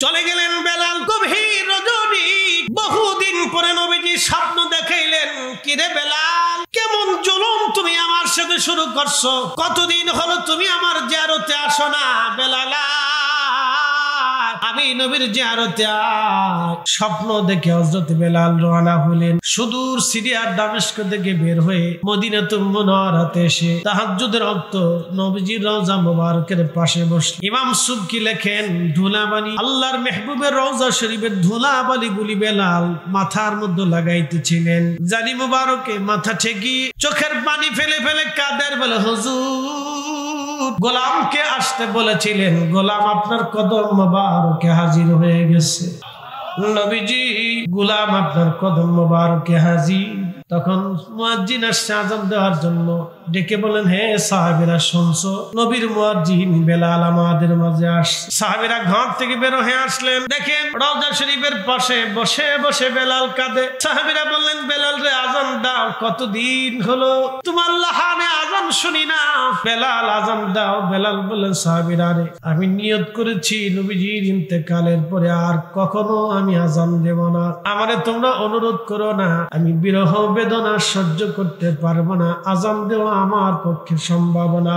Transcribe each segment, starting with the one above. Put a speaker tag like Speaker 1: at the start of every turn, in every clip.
Speaker 1: চলে গেলেন বেলাল। গভীর রজনী, বহুদিন পরে নবীজি স্বপ্ন দেখাইলেন, কিরে বেলাল, কেমন জুলুম তুমি আমার সাথে শুরু করছো? কতদিন হলো তুমি আমার জিয়ারতে আসো না? বেলাল, আমি নবীর জিয়ারতে স্বপ্ন দেখে হযরত বেলাল রওনা হলেন। সুদূর সিরিয়ার দামেস্ক থেকে বের হয়ে মদিনাতুল মুনাওয়ারাতে এসে তাহাজ্জুদের ওয়াক্ত নবীজির রওজা মুবারকের পাশে বসে ইমাম সুবকি লেখেন, ধুলাবালি, আল্লাহর মেহবুবের রওজা শরীফের ধুলাবালি গুলি বেলাল মাথার মধ্যে লাগাইতেছিলেন। জানি মুবারকে মাথা ঠেকি চোখের পানি ফেলে ফেলে কাদের বলে, হুজুর, গোলামকে আসতে বলেছিলেন, গোলাম আপনার কদম মুবারকে হাজির হয়ে গেছে। নবীজি, গোলাম আপনার কদম মুবারকে হাজির। তখন মুয়াজ্জিন আসছে আযান দেওয়ার জন্য, ডেকে বলেন, হে সাহাবীরা শুনছো, নবীর মুয়াজ্জিন বেলাল আমাদের মাঝে আসছে। সাহাবীরা ঘর থেকে বের হয়ে আসলেন, দেখেন রওজা শরীফের পাশে বসে বসে বেলাল কাঁদে। সাহাবীরা বললেন, বেলাল রে আযান দাও, কতদিন হলো তোমার লাহানে আযান শুনি না, বেলাল আযান দাও। বেলাল বললেন, সাহাবীরা রে, আমি নিয়ত করেছি নবীজির ইন্তেকালের পরে আর কখনো আমি আযান দেব না, আমারে তোমরা অনুরোধ করো না, আমি বিরহ বেদনা সহ্য করতে পারবো না, আযান দেওয়া আমার পক্ষে সম্ভব না।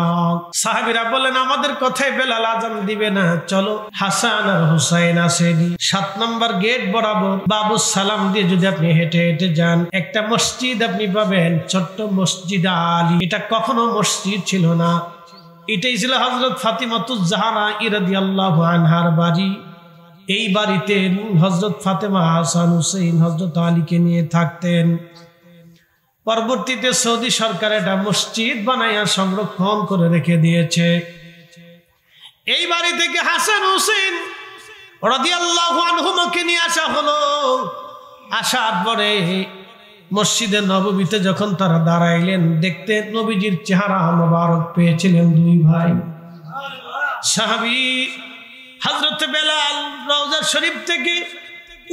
Speaker 1: সাহাবীরা বলেন, আমাদের কথায় বেলাল আযান দিবে না, চলো হাসান আর হুসাইন আসেনি 7 নম্বর গেট বরাবর বাবু সালাম দিয়ে যদি আপনি হেঁটে হেঁটে যান, একটা মসজিদ আপনি পাবেন, ছোট্ট মসজিদ আলী। এটা কখনো মসজিদ ছিল না, এটাই ছিল হযরত ফাতিমাতুজ জাহরা রাদিয়াল্লাহু আনহার বাড়ি। এই বাড়িতে হযরত ফাতেমা, হাসান, হুসাইন, হযরত আলীকে নিয়ে থাকতেন। পরবর্তীতে সৌদি সরকার এটা মসজিদ বানাইয়া সংরক্ষণ করে রেখে দিয়েছে। এই বাড়ি থেকে হাসান হুসেন রাদিয়াল্লাহু আনহুমাকে নিয়ে আসা হলো। আসার পরে মসজিদে নববীতে যখন তারা দাঁড়াইলেন, দেখতে নবীজির চেহারা মোবারক পেয়েছিলেন দুই ভাই সাহাবী। হযরত বেলাল রওজা শরীফ থেকে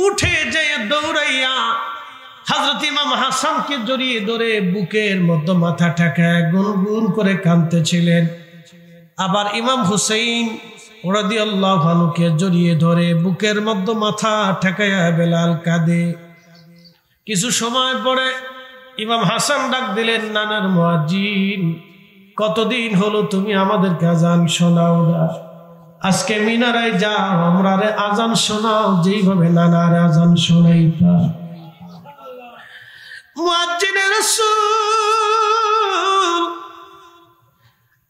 Speaker 1: উঠে যেয়ে দৌড়াইয়া হযরত ইমাম হাসানকে জড়িয়ে ধরে বুকের মধ্যে মাথা ঠেকায় গুনগুন করে কাঁদতেছিলেন। আবার ইমাম হুসাইন রাদিয়াল্লাহু আনহুকে জড়িয়ে ধরে বুকের মধ্যে মাথা ঠেকায়া বেলাল কাঁদে। কিছু সময় পরে ইমাম হাসান ডাক দিলেন, নানার মুয়াজ্জিন, কতদিন হলো তুমি আমাদেরকে আযান শোনাও না, আজকে মিনারায় যাও, আমরারে আযান শোনাও যেইভাবে নানারে আযান শোনাইতা। মুয়াজ্জিনে রাসূল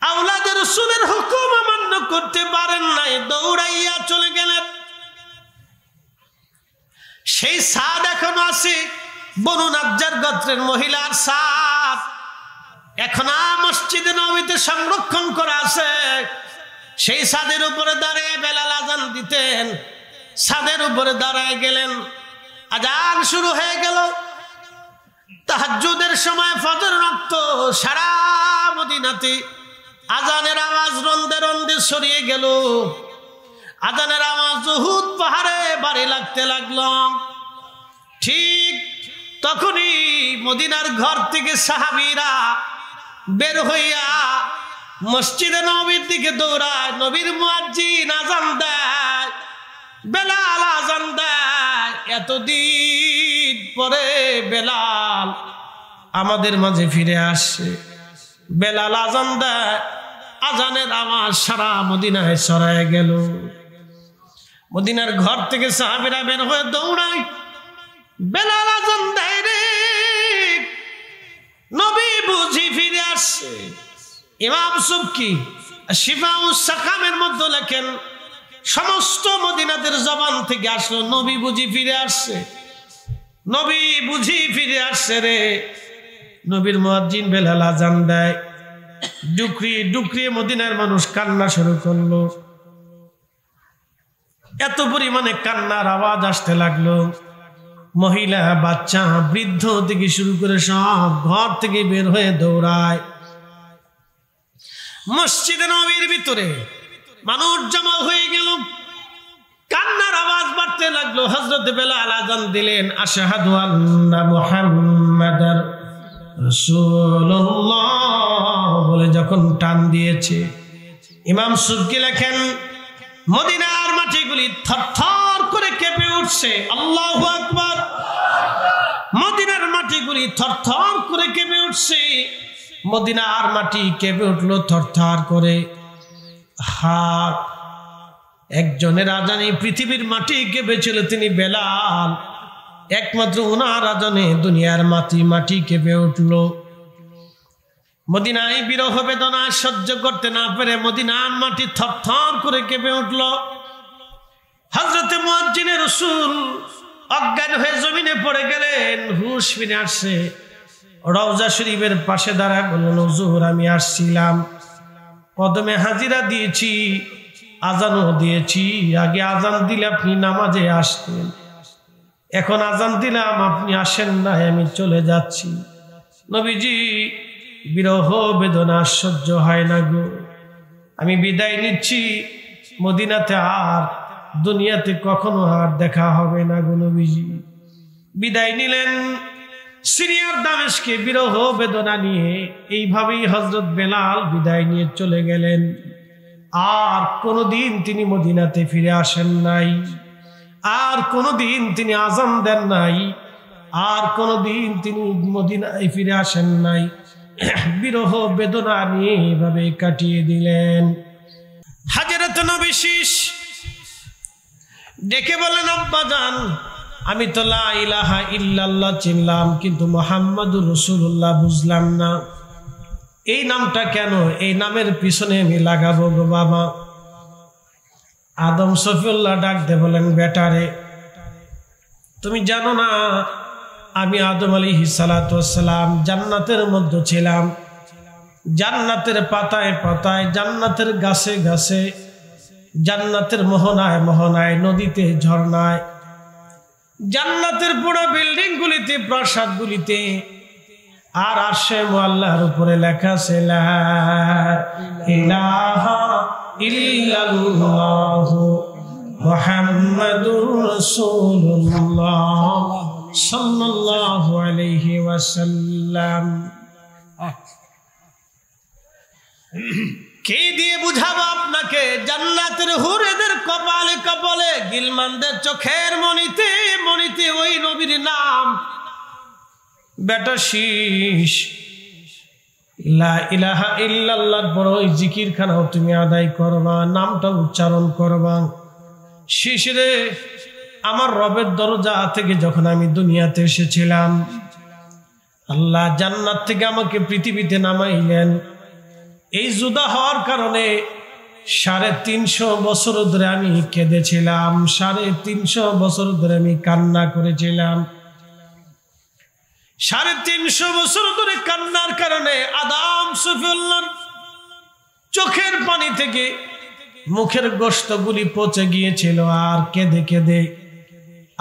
Speaker 1: আওলাদে রাসূলের হুকুম অমান্য করতে পারেন নাই, দৌড়াইয়া চলে গেলেন। সেই সাদ এখনো আছে, বনু নাজ্জার গোত্রের মহিলার সাদ, এখন মসজিদে নববীতে সংরক্ষণ করা আছে। সেই সাদের উপরে দাঁড়িয়ে বেলাল আযান দিতেন। সাদের উপরে দাঁড়ায় গেলেন, আযান শুরু হয়ে গেল। তাহাজ্জুদের সময় ফজর রক্ত সারা মদিনাতে আযানের আওয়াজ রন্দে রন্দে ছড়িয়ে গেল। আযানের আওয়াজ উহুদ পাহাড়ে বাড়ি লাগতে লাগলো। ঠিক তখনই মদিনার ঘর থেকে সাহাবীরা বের হইয়া মসজিদে নববীর দিকে দৌড়ায়। নবীর মুয়াজ্জিন আযান দেয়, বেলাল আযান দেয়। এতদিন পরে বেলাল আমাদের মাঝে ফিরে আসছে। বেলাল আযান দেয়, আযানের আওয়াজ সারা মদিনায় ছড়ায় গেল। মদিনার ঘর থেকে সাহাবীরা বের হয়ে দৌড়ায়, বেলাল আযান দেয় রে, নবী বুঝি ফিরে আসছে। ইমাম সুবকি শিফাউস সাকামের মধ্যে লেখেন, সমস্ত মদিনাদের জবান থেকে আসলো, নবী বুঝি ফিরে আসছে, নবী বুঝি ফিরে আসছে রে। নবীর মুয়াজ্জিন বেলাল আযান দেয়, ডুকরিয়ে ডুকরিয়ে মদিনার মানুষ কান্না শুরু করলো। এত পরিমাণে কান্নার আওয়াজ আসতে লাগলো, মহিলা, বাচ্চা, বৃদ্ধ থেকে শুরু করে সব ঘর থেকে বের হয়ে দৌড়ায়। মসজিদে নববীর ভিতরে মানুষ জমা হয়ে গেল, কান্নার আওয়াজ বাড়তে লাগলো। হযরত বেলাল আযান দিলেন, আশহাদু আন্না মুহাম্মাদার রাসূলুল্লাহ বলে যখন টান দিয়েছে, ইমাম সুবকি লেখেন, মদিনার মাটিগুলি থরথর করে কেঁপে উঠছে। আল্লাহু আকবার। মদিনার মাটিগুলি থরথর করে কেঁপে উঠছে। মদিনার মাটি কেঁপে উঠলো থরথর করে। হাত একজনের আজানে পৃথিবীর মাটি কেঁপেছিল, তিনি বেলাল। একমাত্র ওনার আজানে দুনিয়ার মাটি কেঁপে উঠল। মদিনায় বিরহ বেদনা সহ্য করতে না পেরে মদিনার মাটি থরথর করে কেঁপে উঠল। হযরতে মুয়াজ্জিনে রাসূল অজ্ঞান হয়ে জমিনে পড়ে গেলেন। হুঁশ ফিরে আসছে, রওজা শরীফের পাশে দাঁড়া বললেন, হুজুর আমি আসছিলাম, কদমে হাজিরা দিয়েছি, আজানও দিয়েছি। আগে আজান দিলে আপনি নামাজে আসতেন, এখন আজান দিলাম আপনি আসেন না, আমি চলে যাচ্ছি। নবীজি বিরহ বেদনা সহ্য হয় না গো, আমি বিদায় নিচ্ছি, মদিনাতে আর দুনিয়াতে কখনো আর দেখা হবে না গো। নবীজি বিদায় নিলেন সিরিয়ার দামেস্কে বিরহ বেদনা নিয়ে। এইভাবেই হযরত বেলাল বিদায় নিয়ে চলে গেলেন। আর কোনোদিন তিনি মদিনাতে ফিরে আসেন নাই, আর কোনোদিন তিনি আজান দেন নাই, আর কোনোদিন তিনি মদিনায় ফিরে আসেন নাই। বিরহ বেদনা নিয়ে এভাবে কাটিয়ে দিলেন। হাজরত নবী শীষ ডেকে বলেন, আব্বাজান আমি তো লা ইলাহা ইল্লাল্লাহ চিনলাম, কিন্তু মুহাম্মাদুর রাসূলুল্লাহ বুঝলাম না, এই নামটা কেন, এই নামের পিছনে আমি লাগাবো গো বাবা। আদম সফিউল্লাহ ডাক দে বলেন, বেটারে তুমি জানো না আমি আদম আলাইহিস সালাতু ওয়াস সালাম জান্নাতের মধ্যে ছিলাম, জান্নাতের পাতায় পাতায়, জান্নাতের গাছে গাছে, জান্নাতের মোহনায় মোহনায়, নদীতে ঝর্ণায়, জান্নাতের পুরো বিল্ডিং গুলিতে, প্রাসাদ গুলিতে, আর আরশে মুআল্লার উপরে লেখা আছে লা ইলাহা ইল্লাল্লাহু মুহাম্মাদুর রাসূলুল্লাহ সাল্লাল্লাহু আলাইহি ওয়াসাল্লাম। কে দিয়ে বুঝাবো আপনাকে? জান্নাতের হুরেদের কপালে কপালে, গিলমানদের চোখের মনিতে মনিতে ওই নবীর নাম। বেটা শীষ লা ইলাহা ইল্লাল্লাহর বড় ওই জিকিরখানাও তুমি আদায় করবা, নামটা উচ্চারণ করবা। শীষ রে, আমার রবের দরজা থেকে যখন আমি দুনিয়াতে এসেছিলাম, আল্লাহ জান্নাত থেকে আমাকে পৃথিবীতে নামাইলেন। এই জুদা হওয়ার কারণে 350 বছর ধরে আমি কেঁদেছিলাম, 350 বছর ধরে আমি কান্না করেছিলাম। 350 বছর ধরে কান্নার কারণে আদম সফিউল্লাহ চোখের পানি থেকে মুখের গোশতগুলি পচে গিয়েছিল। আর কেঁদে কেঁদে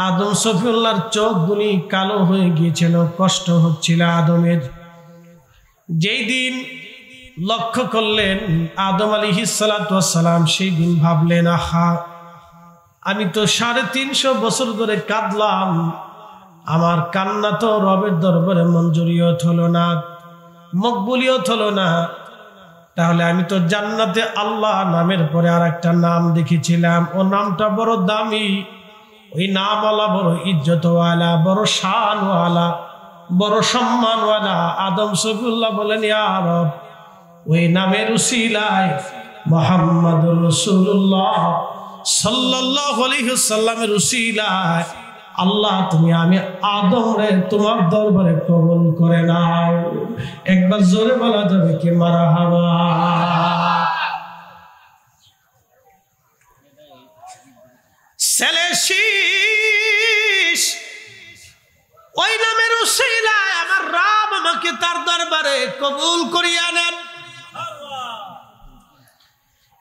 Speaker 1: আদম সফিউল্লাহর চোখগুলি কালো হয়ে গিয়েছিল, কষ্ট হচ্ছিল আদমের। যেই দিন লক্ষ্য করলেন আদম আলাইহিস সালাতু ওয়াস সালাম, সেই দিন ভাবলেন, আহা আমি তো 350 বছর ধরে কাঁদলাম, আমার কান্না তো রবের দরবারে মঞ্জুরিয়ত হলো না, মকবুলিয়ত হলো না। তাহলে আমি তো জান্নাতে আল্লাহ নামের পরে আর একটা নাম দেখেছিলাম, ও নামটা বড় দামি, ওই নামওয়ালা বড় ইজ্জতওয়ালা, বড় শানওয়ালা, বড় সম্মানওয়ালা। আদম সফিউল্লাহ বলেন, ইয়া রব, ওই নামের উসিলায় মুহাম্মাদুর রাসূলুল্লাহ সাল্লাল্লাহু আলাইহি ওয়াসাল্লামের উসিলায় আল্লাহ তুমি আমি আদম রে তোমার দরবারে কবুল করে নাও। একবার জোরে বলা যাবে কি মারহাবা? সেলেশিস ওই নামের উসিলায় আমার রব আমাকে তার দরবারে কবুল করিয়া নেন।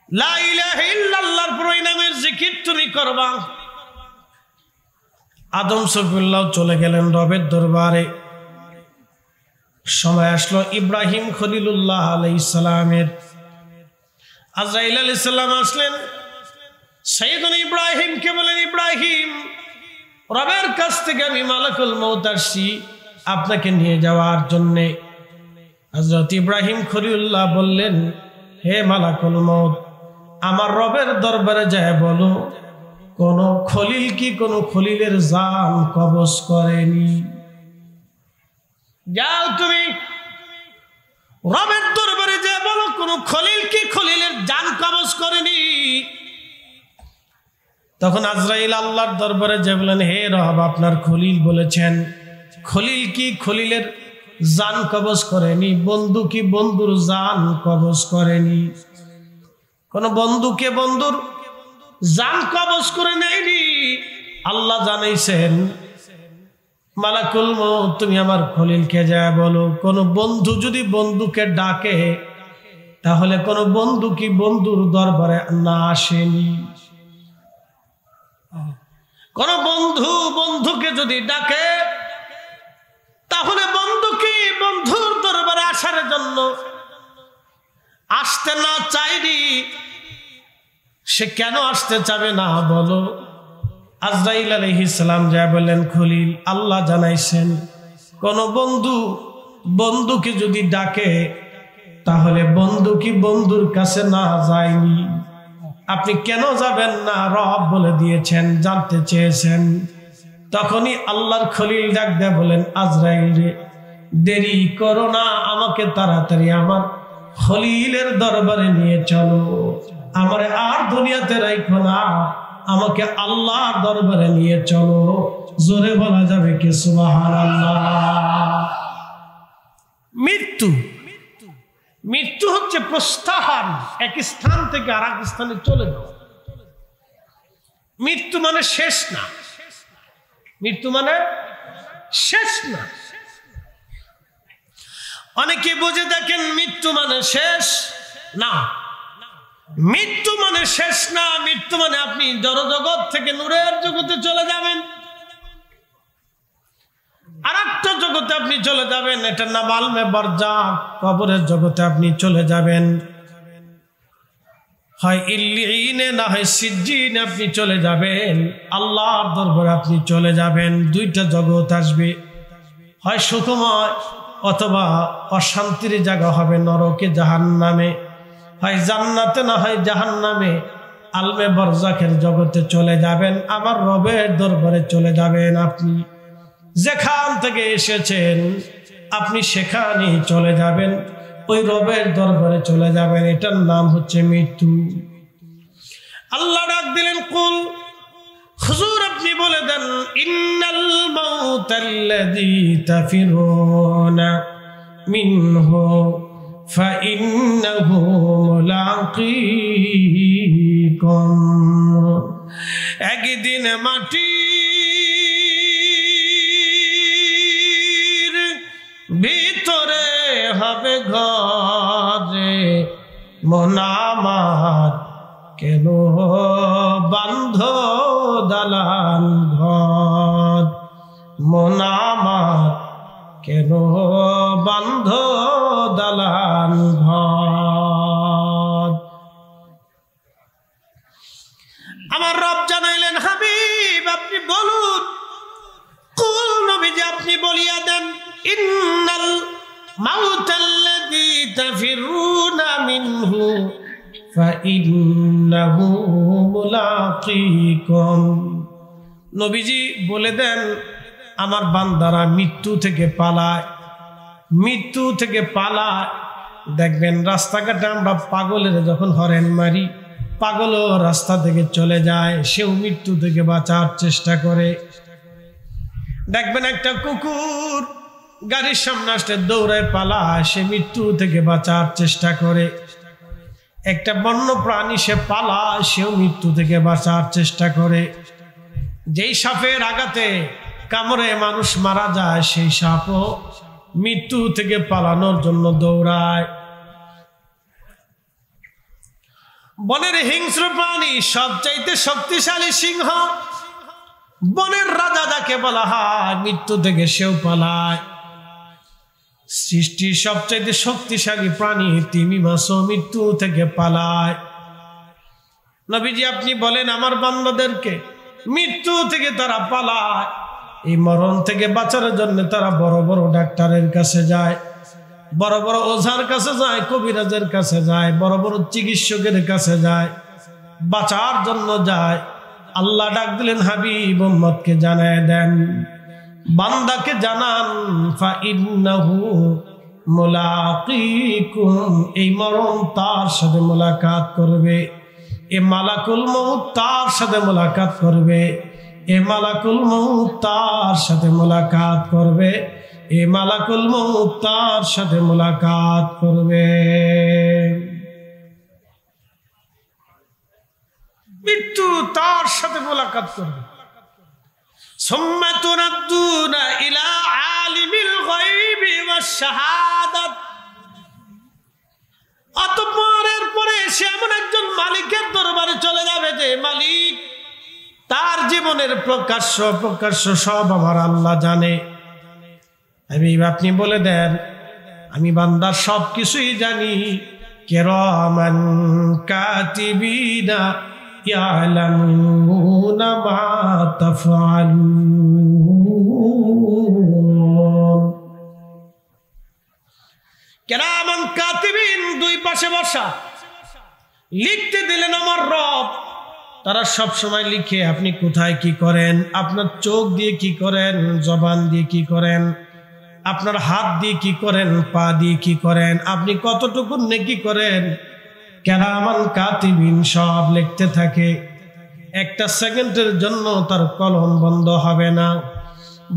Speaker 1: লা ইলাহা ইল্লাল্লাহর পুরো নামের জিকির তুমি করবা। আদম সফিউল্লাহ চলে গেলেন রবের দরবারে। সময় আসলো ইব্রাহিম খলিলুল্লাহ আলাইহিস সালামের। আজরাইল আলাইহিস সালাম আসলেন, সাইয়েদনা ইব্রাহিমকে বলেন, ইব্রাহিম রবের কাছ থেকে আমি মালাকুল মউত আসছি আপনাকে নিয়ে যাওয়ার জন্য। হযরত ইব্রাহিম খলিলুল্লাহ বললেন, হে মালাকুল মউত, আমার রবের দরবারে যায় বলো কোন খলিল কি কোন খলিলের জান কবজ করেনি। যাও তুমি রবের দরবারে যায় বলো কোন খলিল কি খলিলের জান কবজ করেনি। তখন আজরাইল আল্লাহর দরবারে যে বলেন, হে রব, আপনার খলিল বলেছেন খলিল কি খলিলের জান কবজ করেনি, বন্ধু কি বন্ধুর জান কবজ করেনি। কোন বন্ধুকে বন্ধুর জান কবজ করে নেয়নি। আল্লাহ জানাইছেন, মালাকুল মউত তুমি আমার খলিলকে যায় বলো কোন বন্ধু যদি বন্ধুকে ডাকে তাহলে কোন বন্ধু কি বন্ধুর দরবারে না আসেনি। কোন বন্ধু বন্ধুকে যদি ডাকে তাহলে বন্ধু কি বন্ধুর দরবারে আসার জন্য আসতে না চাইনি। সে কেন আসতে চাবে না বলো। আজরাইল আলাইহিস সালাম যা বললেন, খলিল আল্লাহ জানাইছেন কোন বন্ধু বন্ধুকে যদি ডাকে তাহলে বন্ধু কি বন্ধুর কাছে না যায়নি। আপনি কেন যাবেন না রব বলে দিয়েছেন, জানতে চেয়েছেন। তখনই আল্লাহর খলিল ডাক দেয়া বলেন, আজরাইল রে, দেরি করো না, আমাকে তাড়াতাড়ি আমার খলিলের দরবারে নিয়ে চলো। আমারে আর দুনিয়াতে রাখো না, আমাকে আল্লাহর দরবারে নিয়ে চলো। জোরে বলা যাবে কি সুবহানাল্লাহ। মৃত্যু মৃত্যু হচ্ছে প্রস্থান, এক স্থান থেকে আর এক স্থানে চলে যাওয়া। মৃত্যু মানে শেষ না, মৃত্যু মানে শেষ না। অনেকে বুঝে দেখেন মৃত্যু মানে শেষ না। মৃত্যু মানে শেষ না, মৃত্যু মানে আপনি জড়জগৎ থেকে নূরের জগতে চলে যাবেন, আর একটা জগতে আপনি চলে যাবেন। এটার নাম আলমে বারজাখ, কবরের জগতে আপনি চলে যাবেন। হয় ইল্লিয়িনে না হয় সিজ্জিনে আপনি চলে যাবেন, আল্লাহর দরবারে আপনি চলে যাবেন। দুইটা জগৎ আসবে, হয় সুখময় অথবা অশান্তির জায়গা হবে নরকে জাহান্নামে, হয় জান্নাতে না হয় জাহান্নামে। আলমে বারজাখের জগতে চলে যাবেন, আমার রবের দরবারে চলে যাবেন। আপনি যেখান থেকে এসেছেন আপনি সেখানেই চলে যাবেন, ওই রবের দরবারে চলে যাবেন। এটার নাম হচ্ছে মৃত্যু। আল্লাহ ডাক দিলেন, কুল হুজুর আপনি বলে দেন, ইন্নাল মাউতাল্লাযী তাফিরুনা মিনহু ফাইন্নাহু মুলাকীকুম। একদিন মাটির ভিতরে হবে ঘরে, মন আমার কেন বান্ধ দালান ঘর, মন আমার কেন বান্ধ দালান ঘর। আমার রব জানাইলেন, হাবিব আপনি বলুন, কুল নবীজি আপনি বলিয়া দেন, ইন্নাল মাউতাল্লাযী তাফিরুনা মিনহু ফাইন্নাহু মুলাকীকুম। নবীজি বলে দেন, আমার বান্দারা মৃত্যু থেকে পালায়, মৃত্যু থেকে পালায়। দেখবেন রাস্তাঘাটে আমরা পাগলের যখন হরেন মারি, পাগলও রাস্তা থেকে চলে যায়, সেও মৃত্যু থেকে বাঁচার চেষ্টা করে। দেখবেন একটা কুকুর গাড়ির সামনে আসলে দৌড়ায় পালায়, সে মৃত্যু থেকে বাঁচার চেষ্টা করে। একটা বন্য প্রাণী সে পালায়, সেও মৃত্যু থেকে বাঁচার চেষ্টা করে। যেই সাপের আঘাতে কামড়ে মানুষ মারা যায়, সেই সাপও মৃত্যু থেকে পালানোর জন্য দৌড়ায়। বনের হিংস্র প্রাণী সবচাইতে শক্তিশালী সিংহ, বনের রাজা যাকে বলা হয়, মৃত্যু থেকে সেও পালায়। সৃষ্টির সবচাইতে শক্তিশালী প্রাণী তিমি মাছও মৃত্যু থেকে পালায়। নবীজি আপনি বলেন আমার বান্দাদেরকে, মৃত্যু থেকে তারা পালায়। এই মরণ থেকে বাঁচার জন্য তারা বড় বড় ডাক্তারের কাছে যায়, বড় বড় ওঝার কাছে যায়, কবিরাজের কাছে যায়, বড় বড় চিকিৎসকের কাছে যায়। বাঁচার জন্য যায়। আল্লাহ ডাক দিলেন, হাবিব উম্মতকে জানায় দেন, বান্দাকে জানান, ফা ইন্নাহু মুলাকিকুম, এই মরণ তার সাথে মোলাকাত করবে, এ মালাকুল মউত তার সাথে মোলাকাত করবে, এ মালাকুল মউত তার সাথে মোলাকাত করবে, এ মালাকুল মউত তার সাথে মোলাকাত করবে। মৃত্যু তার সাথে মোলাকাত করবে। সুম্মা তুরাদ্দুনা ইলা আলিমিল গায়বি ওয়াশ শাহাদাত, অতঃপর এরপরে সে এমন একজন মালিকের দরবারে চলে যাবে যে মালিক, তার জীবনের প্রকাশ্য প্রকাশ্য সব আমার আল্লাহ জানে। আপনি বলে দেন, আমি বান্দার সব কিছুই জানি। কিরামান কাতিবিনা ইয়ালামুনা মা তাফআলুন। কিরামান কাতিবিন, দুই পাশে বসা, লিখতে দিলেন আমার রব। তারা সব সময় লিখে আপনি কোথায় কি করেন, আপনার চোখ দিয়ে কি করেন, জবান দিয়ে কি করেন, আপনার হাত দিয়ে কি করেন, পা দিয়ে কি করেন, আপনি কতটুকু নেকি করেন। কিরামান কাতিবিন সব লিখতে থাকে। একটা সেকেন্ডের জন্য তার কলম বন্ধ হবে না।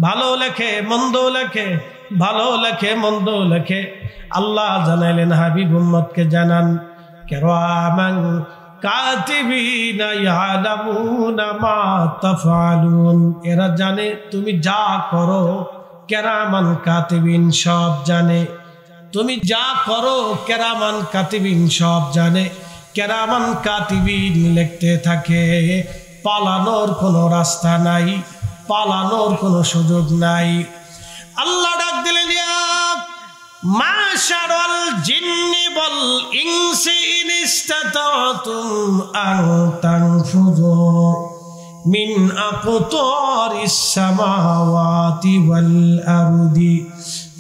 Speaker 1: ভালো লেখে মন্দ লেখে, ভালো লেখে মন্দ লেখে। আল্লাহ জানাইলেন, হাবিব উম্মতকে জানান, কিরামান কাতিবিনা ইয়ালামুনা মা তাফআলুন, এরা জানে তুমি যা করো। কিরামান কাতিবিন সব জানে, তুমি যা করো কিরামান কাতিবিন সব জানে। কিরামান কাতিবিন লিখতে থাকে। পালানোর কোনো রাস্তা নাই, পালানোর কোনো সুযোগ নাই। আল্লাহ ডাক দিলেন, ইয়া মাশারাল জিন্নি ওয়াল ইনসি ইন ইসতাতাতুম আন তানফুযু মিন আকতারিস সামাওয়াতি ওয়াল আরদি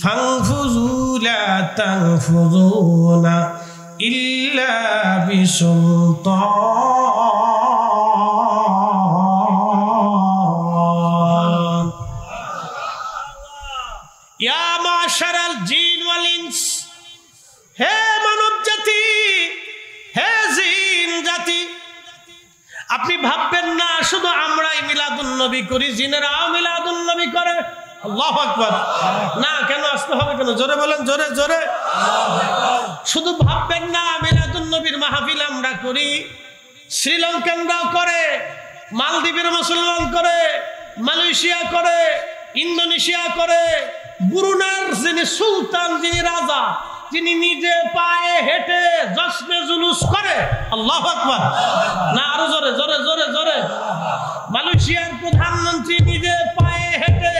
Speaker 1: ফানফুযু লা তানফুযুনা ইল্লা বিসুলতান। ইয়া মাশারাল জিন ওয়াল ইনস, হে মানব জাতি, হে জিন জাতি, আপনি ভাববেন না শুধু আমরাই মিলাদুন নবী করি, জিনেরাও মিলাদুন নবী করে। আল্লাহু আকবার। না, কেন আসতে হবে কেন? জোরে বলেন, জোরে জোরে। শুধু ভাববেন না মিলাদুন নবীর মাহফিল আমরা করি, শ্রীলঙ্কানরাও করে, মালদ্বীপের মুসলমান করে, মালয়েশিয়া করে, ইন্দোনেশিয়া করে, ব্রুনাইর যিনি সুলতান, যিনি রাজা, যিনি নিজে পায়ে হেঁটে জশ্নে জুলুস করে। আল্লাহু আকবার। না, আরো জোরে জোরে জোরে জোরে। মালয়েশিয়ার প্রধানমন্ত্রী নিজে পায়ে হেঁটে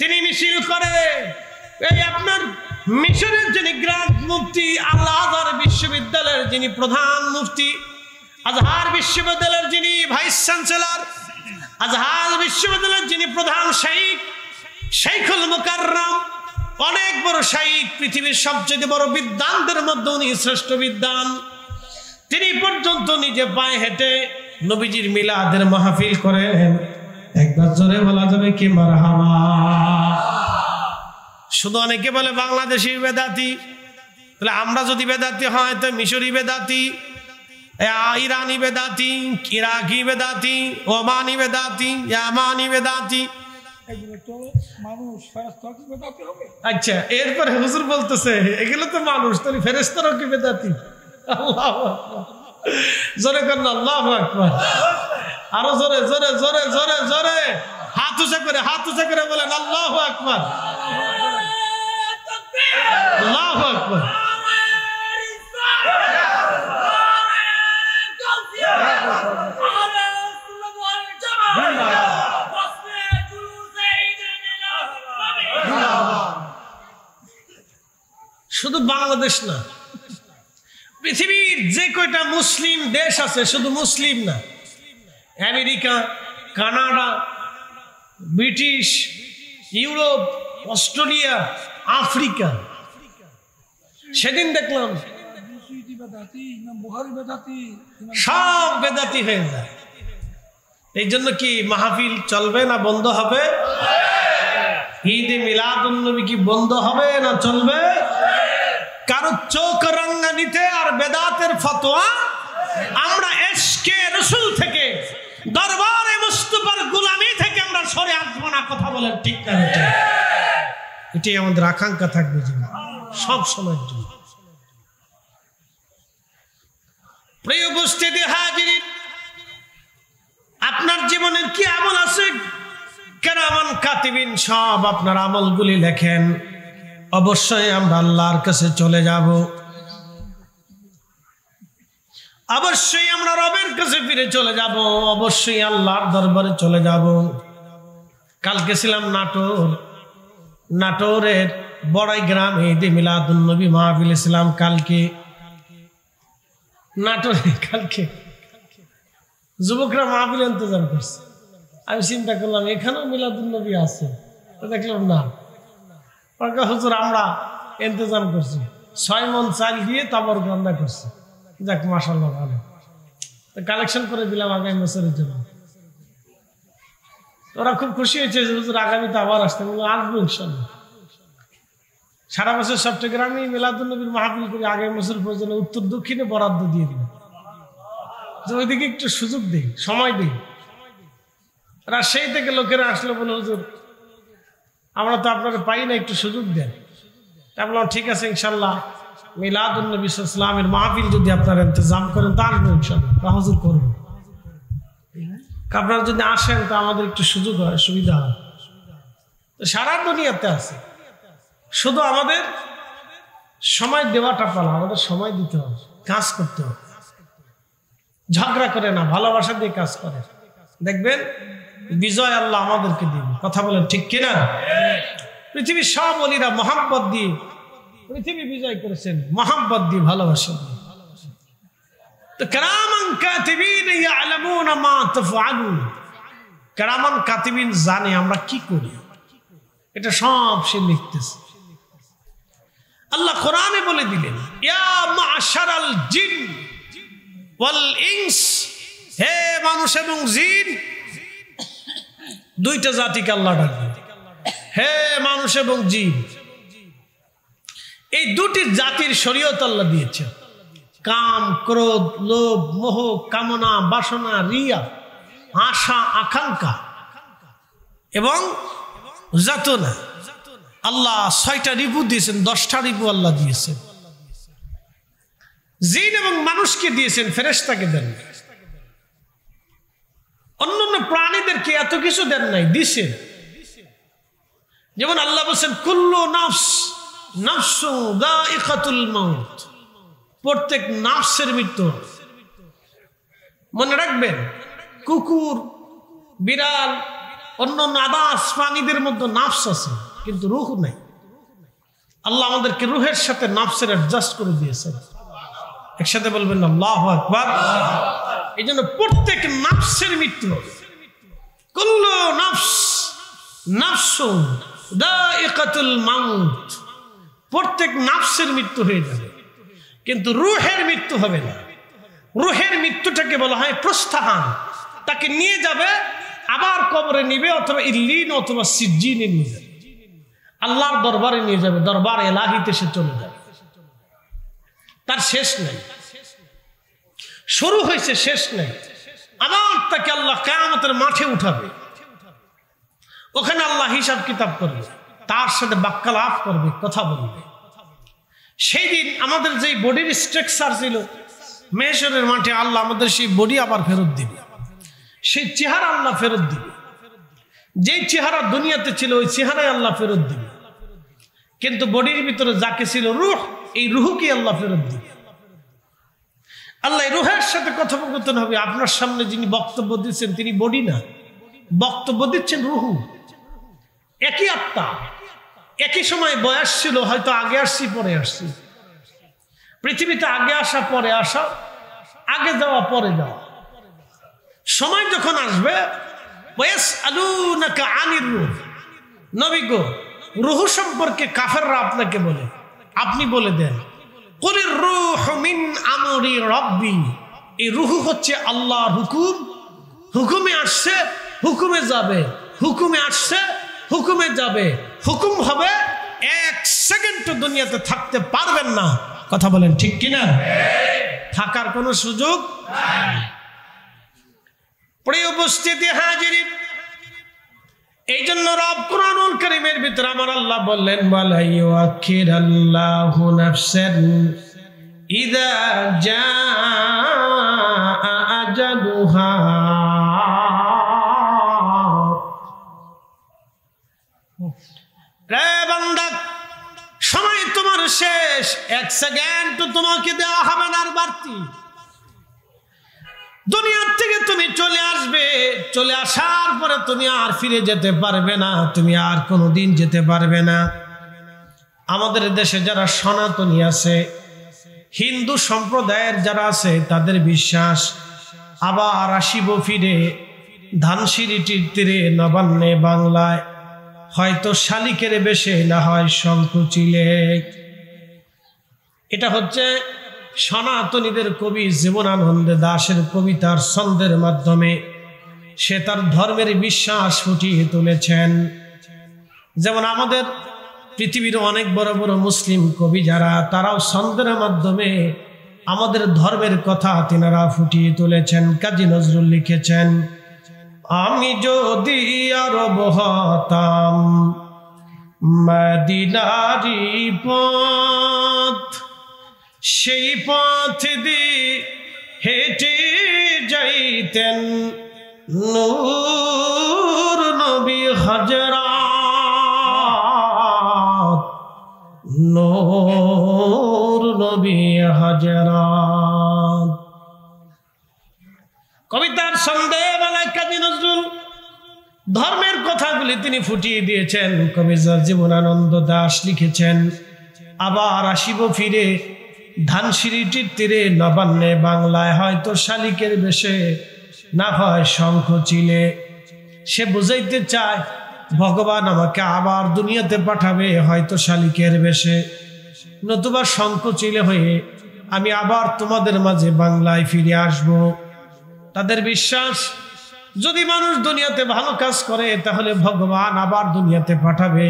Speaker 1: তিনি মিছিল করে। এই আপনার মিশরের যিনি গ্র্যান্ড মুফতি, আল আজহার বিশ্ববিদ্যালয়ের যিনি প্রধান মুফতি, আজহার বিশ্ববিদ্যালয়ের যিনি ভাইস চ্যান্সেলর, আজহার বিশ্ববিদ্যালয়ের যিনি প্রধান শাইখ, শাইখুল মুকাররম, অনেক বড় শাইখ, পৃথিবীর সবচেয়ে বড় বিদ্বানদের মধ্যে উনি শ্রেষ্ঠ বিদ্বান, তিনি পর্যন্ত নিজে পায়ে হেঁটে নবীজির মিলাদের মাহফিল করেন। একবার জোরে বলা যাবে কি মারহাবা? শুধু অনেকে বলে বাংলাদেশি বেদাতি, তাহলে আমরা যদি বেদাতি হয় তো মিশরি বেদাতি, ইরানি বেদাতি, ইরাকি বেদাতি, ওমানি বেদাতি, ইয়ামানি বেদাতি। আচ্ছা, এরপরে হুজুর বলতেছে এগুলো তো মানুষ, তাহলে ফেরেশতারাও কি বেদাতি? আল্লাহু আকবার। জোরে করেন আল্লাহু আকবার। আরো জোরে জোরে জোরে জোরে জোরে। হাত উঁচা করে বলেন আল্লাহু আকবার, আল্লাহু আকবার। শুধু বাংলাদেশ না, পৃথিবীর যে কয়টা মুসলিম দেশ আছে, শুধু মুসলিম না, America, Canada, British, Europe, Australia, Africa. সেদিন দেখলাম সব বেদাতি হয়ে যায়। এই জন্য কি মাহফিল চলবে না বন্ধ হবে? ঈদে মিলাদুন নবী কি বন্ধ হবে না চলবে? কারো চোখ রাঙ্গানিতে আর বেদাতের ফতোয়া, আমরা ইশকে রাসূল থেকে, দরবারে মুস্তাফার গোলামি থেকে আমরা সরে আসবো না। কথা বলেন ঠিক না? এটাই আমাদের আকাঙ্ক্ষা থাকবে জীবন সব সময়ের জন্য। প্রিয় উপস্থিতি হাজিরিন, আপনার জীবনের কি আমল আছে? কিরামান কাতিবিন সব আপনার আমলগুলি লেখেন। অবশ্যই আমরা আল্লাহর কাছে চলে যাব, অবশ্যই আমরা রবের কাছে ফিরে চলে যাব, অবশ্যই আল্লাহর দরবারে চলে যাব। কালকে ছিলাম নাটোরের বড়াই গ্রামে ঈদে মিলাদুন নবী মাহফিলে ছিলাম। কালকে নাটোরে যুবকরা মাহফিল ইন্তজাম করছে। আমি চিন্তা করলাম এখানেও মিলাদুন নবী আছে, দেখলাম না। হুজুর আমরা ইন্তজাম করছি, 6 মণ চাল দিয়ে তাবর রান্না করছি। যাক মাশাআল্লাহ, ভালো। কালেকশন করে দিলাম আগামী বছরের জন্য। ওরা খুব খুশি হয়েছে যে হুজুর আগামীতে আবার আসতে। আসবো ইনশাআল্লাহ। সারা বছর চট্টগ্রামে মিলাদুন নবীর মাহফিল করে আগামী বছর পর্যন্ত উত্তর দক্ষিণে বরাদ্দ দিয়ে দিন, যে ওইদিকে একটু সুযোগ দিই, সময় দিই। রাজশাহী থেকে লোকেরা আসলে বলে হুজুর আমরা তো আপনাকে পাই না, একটু সুযোগ দেন। তা বললাম ঠিক আছে ইনশাল্লাহ, মিলাদুন নবী সাল্লাল্লাহু আলাইহি ওয়াসাল্লামের মাহফিল যদি আপনারা ইন্তজাম করেন তা আসবো ইনশাল্লাহ, হুজুর করবো। আপনারা যদি আসেন তো আমাদের একটু সুযোগ হয়, সুবিধা হয়। তো সারা দুনিয়াতে আছে, শুধু আমাদের সময় দেওয়াটা পালা, আমাদের সময় দিতে হবে, কাজ করতে হবে। ঝগড়া করে না, ভালোবাসা দিয়ে কাজ করে, দেখবেন বিজয় আল্লাহ আমাদেরকে দিবে। কথা বলেন ঠিক কিনা? পৃথিবীর সব ওলিরা মহাব্বত দিয়ে পৃথিবী বিজয় করেছেন, মহাব্বত দিয়ে, ভালোবাসা দিয়ে। তো কিরামান কাতিবিন ইয়ালামুনা মা তাফআলুন, কিরামান কাতিবিন জানে আমরা কি করি, এটা সব সে লিখতেছে। আল্লাহ কোরআনে বলে দিলেন ইয়া মা'শারাল জিন ওয়াল ইনস, হে মানুষ এবং জিন, দুইটা জাতিকে আল্লাহ ডাকবেন, হে মানুষ এবং জিন। এই দুটি জাতির শরীয়ত আল্লাহ দিয়েছে। কাম, ক্রোধ, লোভ, মোহ, কামনা, বাসনা, রিয়া, আশা, আকাঙ্ক্ষা এবং যাতনা। আল্লাহ 6টা রিপু দিয়েছেন, 10টা রিপু আল্লাহ দিয়েছেন। জিন এবং মানুষকে দিয়েছেন, ফেরেশতাকে দেন। অন্যান্য প্রাণীদেরকে এত কিছু দেন নাই, দিছেন। যেমন আল্লাহ বলেছেন কুল্লু নাফসু যায়িকাতুল মাউত, প্রত্যেক নাফসের মৃত্যু। মনে রাখবেন, কুকুর, বিড়াল, অন্যান্য আদাস প্রাণীদের মধ্যে নাফস আছে, কিন্তু রূহ নাই। আল্লাহ আমাদেরকে রূহের সাথে নাফসের অ্যাডজাস্ট করে দিয়েছেন। একসাথে বলবেন আল্লাহু আকবার। এই জন্য প্রত্যেক নাফসের মৃত্যু, কুল্লু নাফসুন যায়িকাতুল মাউত, প্রত্যেক নাফসের মৃত্যু হয়ে যাবে, কিন্তু রূহের মৃত্যু হবে না। রূহের মৃত্যুটাকে বলা হয় প্রস্থান। তাকে নিয়ে যাবে, আবার কবরে নিবে, অথবা ইল্লিন অথবা সিজ্জিনে নিয়ে যাবে, আল্লাহর দরবারে নিয়ে যাবে, দরবার এলাহিতে সে চলে যাবে। তার শেষ নেই, শুরু হয়েছে, শেষ নেই। আবার তাকে আল্লাহ কিয়ামতের মাঠে উঠাবে, ওখানে আল্লাহ হিসাব কিতাব করবে, তার সাথে বাক্যালাপ করবে, কথা বলবে। সেই দিন আমাদের যে বডির স্ট্রাকচার ছিল, মেহশরের মাঠে আল্লাহ আমাদের সেই বডি আবার ফেরত দিবে, সেই চেহারা আল্লাহ ফেরত দিবে। যে চেহারা দুনিয়াতে ছিল ওই চেহারাই আল্লাহ ফেরত দিবে, কিন্তু বডির ভিতরে যাকে ছিল রূহ, এই রূহকে আল্লাহ ফেরত দিবে। আল্লাহ রূহের সাথে কথোপকথন হবে। আপনার সামনে যিনি বক্তব্য দিচ্ছেন তিনি বডি না, বক্তব্য দিচ্ছেন রূহ। একই আত্মা, একই সময় বয়স ছিল, হয়তো আগে আসছি পরে আসছি, পৃথিবীতে আগে আসা পরে আসা, আগে যাওয়া পরে যাওয়া। সময় যখন আসবে, ওয়াসআলুনাকা আনির রূহ, নবী গো রূহ সম্পর্কে কাফেররা আপনাকে বলে, আপনি বলে দেন কুলির রূহু মিন আমরি রাব্বি, এই রূহ হচ্ছে আল্লাহর হুকুম। হুকুমে আসছে, হুকুমে যাবে, হুকুমে আসছে, হুকুমে যাবে। হুকুম হবে, এক সেকেন্ড দুনিয়াতে থাকতে পারবেন না। কথা বলেন ঠিক কিনা? থাকার কোনো সুযোগ নাই। প্রিয় উপস্থিতি হাজিরিন, এই জন্য রব কুরআনুল কারীমের ভিতরে আমার আল্লাহ বললেন, ওয়ালা ইউআখিরাল্লাহু নাফসান ইযা জাআ আজালুহা। রে বান্দা, সময় তোমার শেষ, এক সেকেন্ড তোমাকে দেওয়া হবে না আর বাড়তি। দুনিয়ার থেকে তুমি চলে আসবে, চলে আসার পরে তুমি আর ফিরে যেতে পারবে না, তুমি আর কোনোদিন যেতে পারবে না। আমাদের দেশে যারা সনাতনী আছে, হিন্দু সম্প্রদায়ের যারা আছে, তাদের বিশ্বাস আবার আসিব ফিরে ধানসিঁড়িটির তীরে নবান্নে বাংলায়, হয়তো শালিকের বেশে, না হয় শঙ্কুচিলে। এটা হচ্ছে সনাতনীদের কবি জীবনানন্দ দাশের কবিতার ছন্দের মাধ্যমে সে তার ধর্মের বিশ্বাস ফুটিয়ে তুলেছেন। যেমন আমাদের পৃথিবীর অনেক বড় বড় মুসলিম কবি যারা, তারাও ছন্দের মাধ্যমে আমাদের ধর্মের কথা তিনারা ফুটিয়ে তুলেছেন। কাজী নজরুল লিখেছেন, আমি যদি আরব হতাম মদিনারি পথ, সেই পথ দিয়ে হেঁটে যাইতেন নূর নবী হযরত, নূর নবী হযরত। কবিতার ছন্দে বেলায় কাজী নজরুল ধর্মের কথাগুলি তিনি ফুটিয়ে দিয়েছেন। কবি জীবনানন্দ দাশ লিখেছেন, আবার আসিব ফিরে ধানসিঁড়িটির তীরে নবান্নে বাংলায়, হয়তো শালিকের বেশে, না হয় শঙ্খচিলে। সে বুঝাইতে চায় ভগবান আমাকে আবার দুনিয়াতে পাঠাবে, হয়তো শালিকের বেশে, নতুবা শঙ্খচিলে হয়ে আমি আবার তোমাদের মাঝে বাংলায় ফিরে আসব। তাদের বিশ্বাস, যদি মানুষ দুনিয়াতে ভালো কাজ করে তাহলে ভগবান আবার দুনিয়াতে পাঠাবে,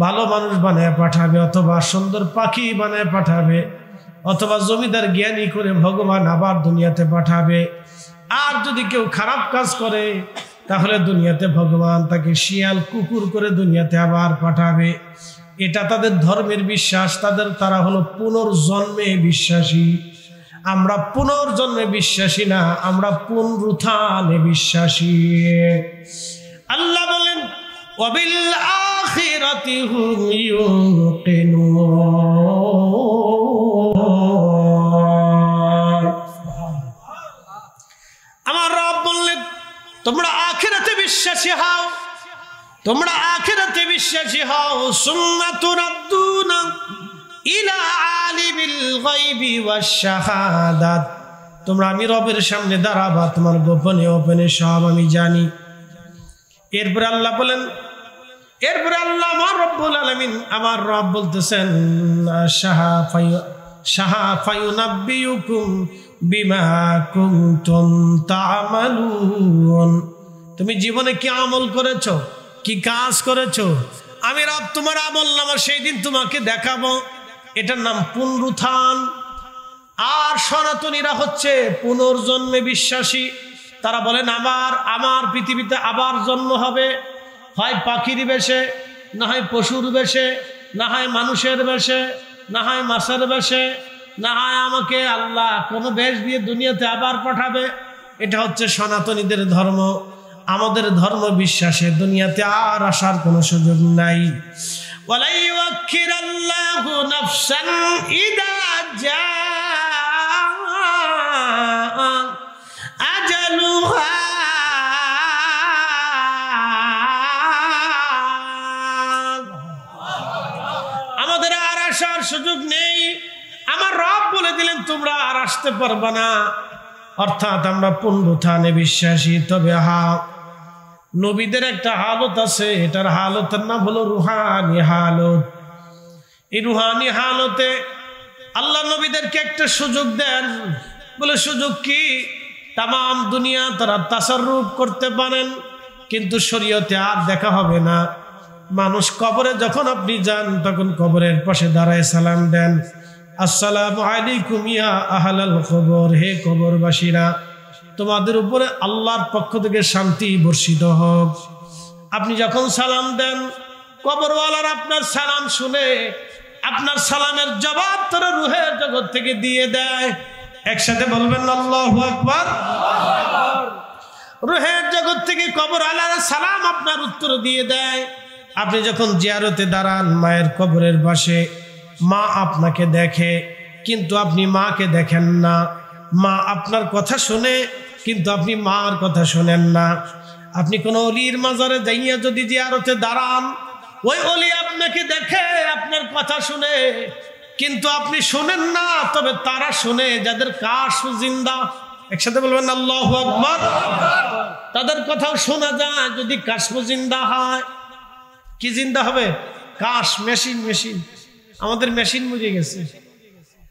Speaker 1: ভালো মানুষ বানায় পাঠাবে, অথবা সুন্দর পাখি বানায় পাঠাবে, অথবা জমিদার জ্ঞানী করে ভগবান আবার দুনিয়াতে পাঠাবে। আর যদি কেউ খারাপ কাজ করে তাহলে দুনিয়াতে ভগবান তাকে শিয়াল কুকুর করে দুনিয়াতে আবার পাঠাবে। এটা তাদের ধর্মের বিশ্বাস। তারা হলো পুনর্জন্মে বিশ্বাসী। আমরা পুনর্জন্মে বিশ্বাসী না, আমরা পুনরুত্থানে বিশ্বাসী। আল্লাহ বলেন, ওয়াবিল আখিরাতি হুম ইউকিনুন। আমার রব বললেন, তোমরা আখিরাতে বিশ্বাসী হও, তোমরা আখিরাতে বিশ্বাসী হও। সুম্মা তুরাদ্দুনা ইলা আলিমিল গায়বি ওয়াশ শাহাদাত। তোমরা আমি রবের সামনে দাঁড়াবা, তোমার গোপনে ওপেনে সব আমি জানি। এরপরে আল্লাহ বলেন, এরপরে আল্লাহ আমার রব্বুল আলামিন, আমার রব বলতেছেন, শাহাফায়ুনাব্বিয়ুকুম বিমা কুনতুম তা'মালুন। তুমি জীবনে কি আমল করেছো, কি কাজ করেছো, আমি রব তোমার আমলনামা সেই দিন তোমাকে দেখাবো। এটার নাম পুনরুত্থান। আর সনাতনীরা হচ্ছে পুনর্জন্মে বিশ্বাসী। তারা বলেন, আমার পৃথিবীতে আবার জন্ম হবে, হয় পাখির বেশে, না হয় পশুর বেশে, না হয় মানুষের বেশে, না হয় মাছের বেশে, না হয় আমাকে আল্লাহ কোনো বেশ দিয়ে দুনিয়াতে আবার পাঠাবে। এটা হচ্ছে সনাতনীদের ধর্ম। আমাদের ধর্ম বিশ্বাসে দুনিয়াতে আর আসার কোনো সুযোগ নাই। ওয়ালা ইউআখিরাল্লাহু নাফসান ইযা জাআ আজালুহা। আমাদের আর আসার সুযোগ নেই। আমার রব বলে দিলেন, তোমরা আর আসতে পারবে না। অর্থাৎ আমরা পুনরুত্থানে বিশ্বাসী। তবে নবীদের একটা হালত আছে, এটার হালতের নাম হলো রুহানি হালত। এই রুহানি হালতে আল্লাহ নবীদেরকে একটা সুযোগ দেন, বলে সুযোগ কি? তাম দুনিয়া তারা তাসাররুফ করতে পারেন, কিন্তু শরীয়তে আর দেখা হবে না। মানুষ কবরে যখন আপনি যান তখন কবরের পাশে দাঁড়ায় সালাম দেন, আসসালামু আলাইকুম ইয়া আহলাল কবর, হে কবরবাসীরা, তোমাদের উপরে আল্লাহর পক্ষ থেকে শান্তি বর্ষিত হোক। আপনি যখন সালাম দেন, কবরওয়ালার আপনার সালাম শুনে আপনার সালামের জবাব তারা রুহের জগৎ থেকে দিয়ে দেয়। একসাথে বলবেন আল্লাহু আকবার। রুহের জগৎ থেকে কবরওয়ালার সালাম আপনার উত্তর দিয়ে দেয়। আপনি যখন জিয়ারতে দাঁড়ান মায়ের কবরের পাশে, মা আপনাকে দেখে কিন্তু আপনি মাকে দেখেন না। মা আপনার কথা শুনে কিন্তু আপনি মার কথা শোনেন না। আপনি কোন অলির মাজারে যাইয়া যদি জিয়ারতে দাঁড়ান, ওই অলি আপনাকে দেখে আপনার কথা শুনে কিন্তু আপনি শোনেন না, তবে তারা শুনে যাদের কাশ জিন্দা। একসাথে বলবেন আল্লাহু আকবার। তাদের কথাও শোনা যায় যদি কাশ জিন্দা হয়। কি জিন্দা হবে? কাশ, মেশিন। আমাদের মেশিন মরে গেছে,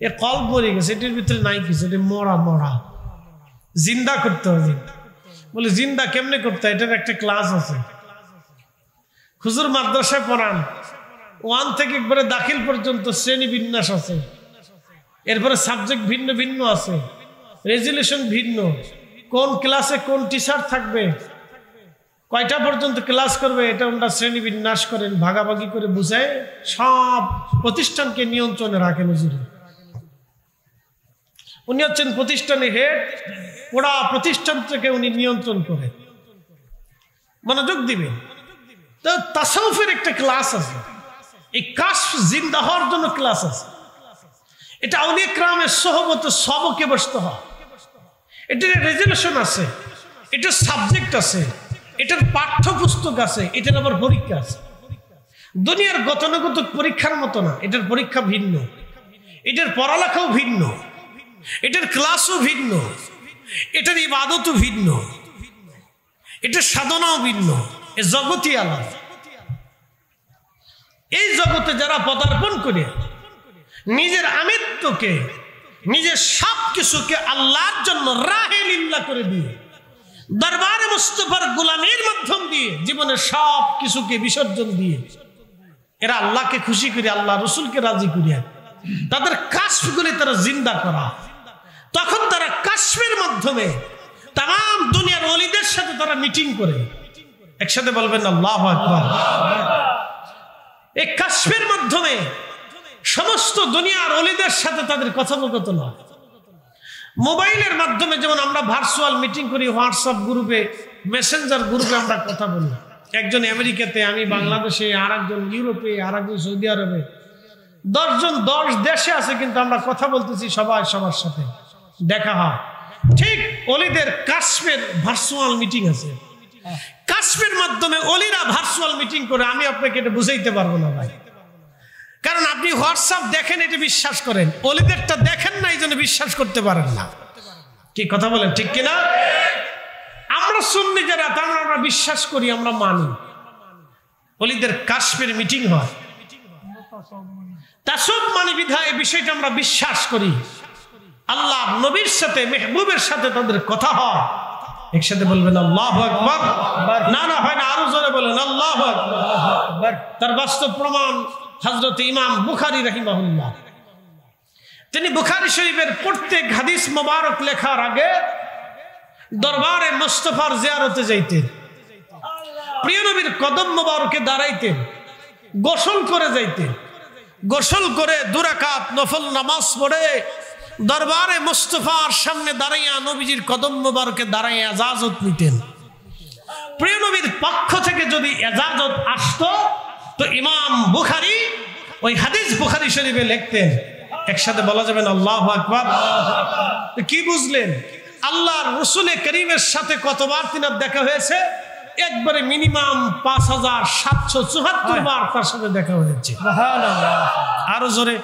Speaker 1: এর কল্প মরে গেছে, এটির ভিতরে নাই কিছু, এটি মরা। জিন্দা করতে হবে। বলে জিন্দা কেমনে করতে হয়? এটার একটা ক্লাস আছে। হুজুর মাদ্রাসায় পড়ান, 1 থেকে একবারে দাখিল পর্যন্ত শ্রেণী বিন্যাস আছে। এরপরে সাবজেক্ট ভিন্ন ভিন্ন আছে, রেজুলেশন ভিন্ন, কোন ক্লাসে কোন টিচার থাকবে, কয়টা পর্যন্ত ক্লাস করবে, এটা ওনারা শ্রেণী বিন্যাস করেন, ভাগাভাগি করে বুঝায়। সব প্রতিষ্ঠানকে নিয়ন্ত্রণে রাখেন হুজুর। উনি হচ্ছেন প্রতিষ্ঠানের হেড, ওরা প্রতিষ্ঠান থেকে উনি নিয়ন্ত্রণ করেন। মনোযোগ দিবেন। তো তাসাউফের একটা ক্লাস আছে, এই কাশফ জিন্দা হওয়ার জন্য ক্লাস আছে। এটা আউলিয়া কিরামের সোহবতে সবকে বসতে হয়। এটার রেজুলেশন আছে, এটার সাবজেক্ট আছে, এটার পাঠ্যপুস্তক আছে, এটার আবার পরীক্ষা আছে। দুনিয়ার গতানুগতিক পরীক্ষার মতো না, এটার পরীক্ষা ভিন্ন, এটার পড়ালেখাও ভিন্ন, এটার ক্লাসও ভিন্ন, এটার ইবাদতও ভিন্ন, এটার সাধনাও ভিন্ন। এ জগতই আলাদা। এই জগতে যারা পদার্পণ করে নিজের আমিত্বকে, নিজের সব কিছুকে আল্লাহর জন্য রাহে লিল্লাহ করে দিয়ে, দরবারে মুস্তাফার গোলামীর মাধ্যম দিয়ে জীবনের সব কিছুকে বিসর্জন দিয়ে এরা আল্লাহকে খুশি করে, আল্লাহ রসুলকে রাজি করিয়া তাদের কাশফগুলি তারা জিন্দা করা। তখন তারা কাশফের মাধ্যমে তাম দুনিয়ার ওলিদের সাথে তারা মিটিং করে। একসাথে বলবেন আল্লাহু আকবার। এই কাশফের মাধ্যমে সমস্ত দুনিয়ার ওলিদের সাথে তাদের কথোপকথন হয়। মোবাইলের মাধ্যমে যেমন আমরা ভার্চুয়াল মিটিং করি, হোয়াটসঅ্যাপ গ্রুপে, মেসেঞ্জার গ্রুপে আমরা কথা বলি। একজন আমেরিকাতে, আমি বাংলাদেশে, আর একজন ইউরোপে, আর একজন সৌদি আরবে, 10 জন 10 দেশে আছে, কিন্তু আমরা কথা বলতেছি সবাই সবার সাথে দেখা হয়। ঠিক অলিদের কাশফের ভার্চুয়াল মিটিং আছে। কাশফের মাধ্যমে অলিরা ভার্চুয়াল মিটিং করে। আমি আপনাকে এটা বুঝাইতে পারবো না ভাই, কারণ আপনি হোয়াটসঅ্যাপ দেখেন, এটা বিশ্বাস করেন, অলিদেরটা দেখেন না, এই জন্য বিশ্বাস করতে পারেন না। কি কথা বলেন, ঠিক কিনা? আমরা সুন্নি যারা, তারা আমরা বিশ্বাস করি, আমরা মানি অলিদের কাশফের মিটিং হয়, তাসব মানি বিধায় এই বিষয়টা আমরা বিশ্বাস করি। আল্লাহ নবীর সাথে, মেহবুবের সাথে তাদের কথা হয়। একসাথে বলবেন আল্লাহু আকবার। না হয় না, আরো জোরে বলেন আল্লাহু আকবার। তার বাস্তব প্রমাণ হযরত ইমাম বুখারী রাহিমাহুল্লাহ, তিনি বুখারী শরীফের প্রত্যেক হাদিস মোবারক লেখার আগে দরবারে মুস্তাফার জিয়ারতে যাইতেন, প্রিয় নবীর কদম মোবারকে দাঁড়াইতেন, গোসল করে যাইতেন, গোসল করে 2 রাকাত নফল নামাজ পড়ে দরবারে মুস্তাফার সামনে দাঁড়াইয়া নবীজির কদম মোবারকে দাঁড়াইয়া ইজাজত নিতেন। প্রিয় নবীর পক্ষ থেকে যদি ইজাজত আসতো তো ইমাম বুখারী ওই হাদিস বুখারী শরীফে লিখতেন। একসাথে বলা যাবে না আল্লাহু আকবার। কি বুঝলেন? আল্লাহর রাসূল করিমের সাথে কতবার তিনার দেখা হয়েছে? একবারে মিনিমাম 5774 বার তার সাথে দেখা হয়েছে। সুবহানাল্লাহ। আরো জোরে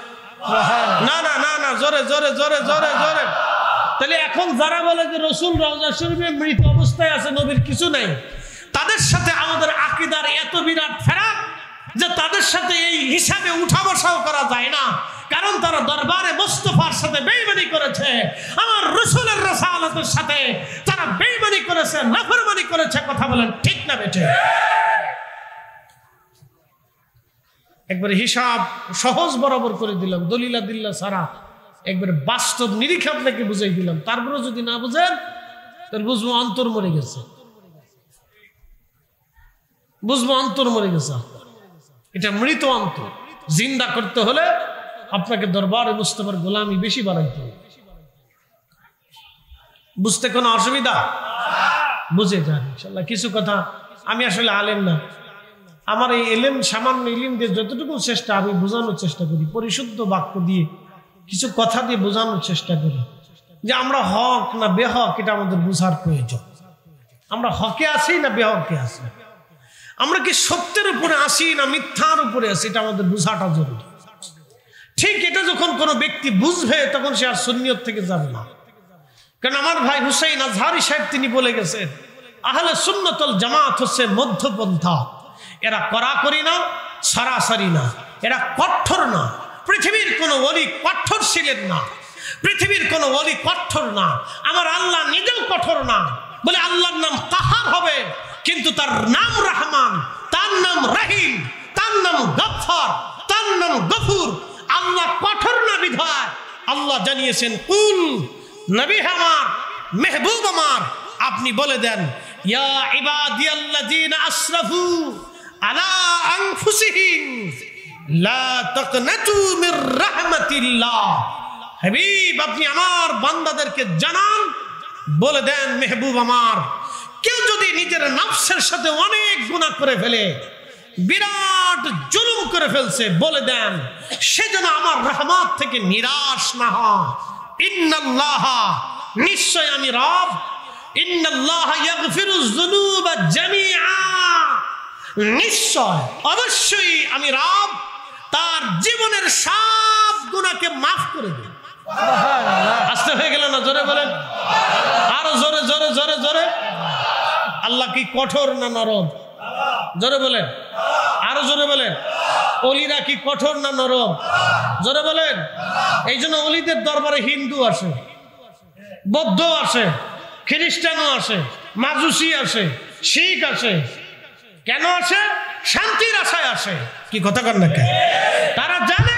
Speaker 1: না না না না, জোরে জোরে জোরে জোরে জোরে। তাহলে এখন যারা বলে যে রাসূল রওজা শরীফে মৃত অবস্থায় আছে, নবীর কিছু নাই, তাদের সাথে আমাদের আকীদার এত বিরাট ফারাক যে তাদের সাথে এই হিসাবে উঠা বসাও করা যায় না। কারণ তারা দরবারে মুস্তাফার সাথে বেঈমানি করেছে, আমার রাসূলের রিসালাতের সাথে তারা বেঈমানি করেছে, নাফরমানি করেছে। কথা বলেন ঠিক না বেঠিক? একবার হিসাব সহজ বরাবর করে দিলাম, দলিলা দিল্লা সারা একবার বাস্তব নিরীক্ষে আপনাকে বুঝাই দিলাম। তারপরে যদি না বুঝেন তাহলে বুঝবো অন্তর মরে গেছে, বুঝবো অন্তর মরে গেছে। এটা মৃত অন্তর জিন্দা করতে হলে আপনাকে দরবারে মুস্তাফার গোলামি বেশি বাড়াইতে হবে। বুঝতে কোনো অসুবিধা? বুঝে যান ইনশাআল্লাহ। কিছু কথা আমি আসলে আলেম না, আমার এই এলেম সামান্য ইলম দিয়ে যতটুকু চেষ্টা আমি বোঝানোর চেষ্টা করি, পরিশুদ্ধ বাক্য দিয়ে কিছু কথা দিয়ে বোঝানোর চেষ্টা করি যে আমরা হক না বেহক এটা আমাদের বোঝার প্রয়োজন। আমরা হকে আছি না বেহকে আছি, আমরা কি সত্যের উপরে আসি না মিথ্যার উপরে আসি, এটা আমাদের বোঝাটা জরুরি। ঠিক এটা যখন কোনো ব্যক্তি বুঝবে তখন সে আর সুন্নিয়ত থেকে যাবে না। কারণ আমার ভাই হুসাইন আজহারি সাহেব তিনি বলে গেছেন, আহলে সুন্নাত ওয়াল জামাত হচ্ছে মধ্যপন্থা। এরা কড়াকড়ি না, সরাসরি না, এরা কঠোর না। পৃথিবীর কোনো ওলি কঠোর ছিলেন না, পৃথিবীর কোনো ওলি কঠোর না। আমার আল্লাহ নিজেও কঠোর না। বলে আল্লাহর নাম কাহার হবে, কিন্তু তার নাম রহমান, তার নাম রহিম, তার নাম গফফার, তার নাম গফুর। আল্লাহ কঠোর না বিধায় আল্লাহ জানিয়েছেন, কুল নবী আমার, মেহবুব আমার, আপনি বলে দেন, ইয়া ইবাদিয়াল্লাযীনা আসরাফু আলা আনফুসিহিম লা তাকনাতু মির রাহমাতিল্লাহ। হাবিব আপনি আমার বান্দাদেরকে জানান, বলে দেন মেহবুব আমার, কেউ যদি নিজের নফসের সাথে অনেক গুনাহ করে ফেলে, বিরাট জুলুম করে ফেলছে, বলে দেন সে যেন আমার রহমত থেকে নিরাশ না হয়। ইন্নাল্লাহা, নিশ্চয় আমি রব, ইন্নাল্লাহা ইয়াগফিরুয যুনুবা জামিআ, নিশ্চয় অবশ্যই আমি রব তার জীবনের সব গুনাহকে মাফ করে দেব। সুবহানাল্লাহ। আস্তে হয়ে গেল না? জোরে বলেন, আরো জোরে জোরে জোরে জোরে। আল্লাহ কি কঠোর না নরম? জোরে বলেন, আরো জোরে বলেন। অলিরা কি কঠোর না নরম? জোরে বলেন। এই জন্য অলিদের দরবারে হিন্দু আসে, বৌদ্ধ আসে, খ্রিস্টানও আসে, মাজুসি আসে, শিখ আসে। কেন আসে? শান্তির আশায় আসে। কি কথা কন না কেন? তারা জানে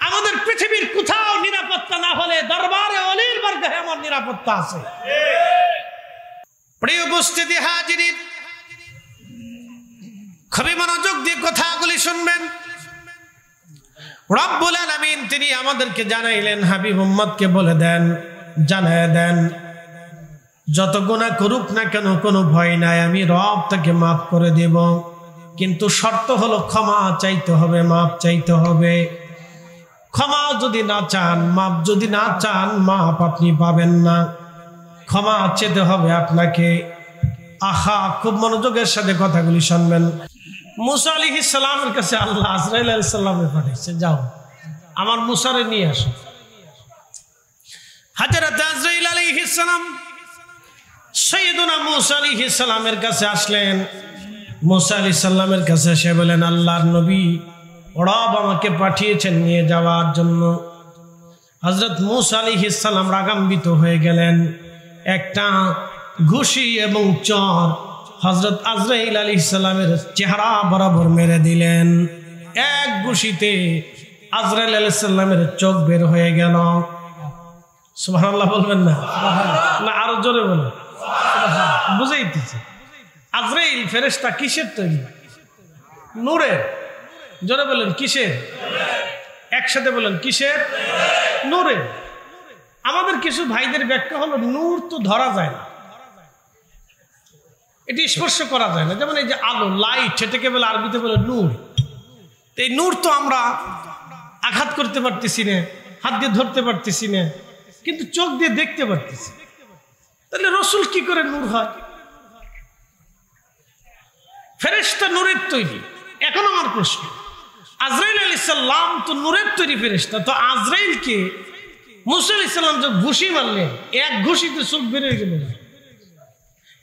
Speaker 1: আমাদের পৃথিবীর কোথাও নিরাপত্তা না হলে দরবারে অলির বরগাহে আমার নিরাপত্তা আছে। প্রিয় উপস্থিতি হাজিরিন, খুবই মনোযোগ দিয়ে কথাগুলি শুনবেন। রব্বুল আলামিন তিনি আমাদেরকে জানাইলেন, হাবিব উম্মতকে বলে দেন, জানায় দেন, যত গুনাহ করুক না কেন কোনো ভয় নাই, আমি রব তাকে মাফ করে দেব। কিন্তু শর্ত হলো ক্ষমা চাইতে হবে, মাফ চাইতে হবে। ক্ষমা যদি না চান, মাফ যদি না চান, মাফ আপনি পাবেন না। ক্ষমা চেতে হবে আপনাকে। আহা, খুব মনোযোগের সাথে কথাগুলি শুনবেন। মুসা আলাইহিস সালামের কাছে আল্লাহ আজরাইল আলাইহিস সালামকে পাঠিয়েছে, যাও আমার মুসারে নিয়ে আসো। হযরত আজরাইল আলাইহিস সালাম সাইয়েদুনা মুসা আলাইহিস সালামের কাছে আসলেন। মুসা আলাইহিস সালামের কাছে এসে বলেন, আল্লাহর নবী রব আমাকে পাঠিয়েছেন নিয়ে যাওয়ার জন্য। হযরত মুসা আলাইহিস সালাম রাগান্বিত হয়ে গেলেন। একটা ঘুষি এবং চর হযরত আজরাইল আলাইহিস সালামের চেহারা বরাবর মেরে দিলেন। এক ঘুষিতে আজরাইল আলাইহিস সালামের চোখ বের হয়ে গেল। সুবহানাল্লাহ বলবেন না? না আরো জোরে বলুন। বুঝাইতেছে আজরাইল ফেরেশতা কিসের তৈরি? নূরের। জোরে বলেন কিসের? একসাথে বলেন কিসের? নূরের। আমাদের কিছু ভাইদের ব্যাখ্যা হলো নূর তো ধরা যায় না, এটি স্পর্শ করা যায় না। যেমন এই যে আলো, লাইট, সেটাকে বলে আরবিতে বলে নূর। এই নূর তো আমরা আঘাত করতে পারতেছি না, হাত দিয়ে ধরতে পারতেছি না, কিন্তু চোখ দিয়ে দেখতে পারতেছি। তাহলে রসুল কি করে নূর হয়? ফেরেশতা নূরের তৈরি। এখন আমার প্রশ্ন, আজরাইল আলাইহিস সালাম তো নূরের তৈরি ফেরেশতা, তো আজরাইলকে মুসা আলাইহিস সালাম যে ঘুষি মারলেন, এক ঘুষিতে চোখ বের হয়ে গেল।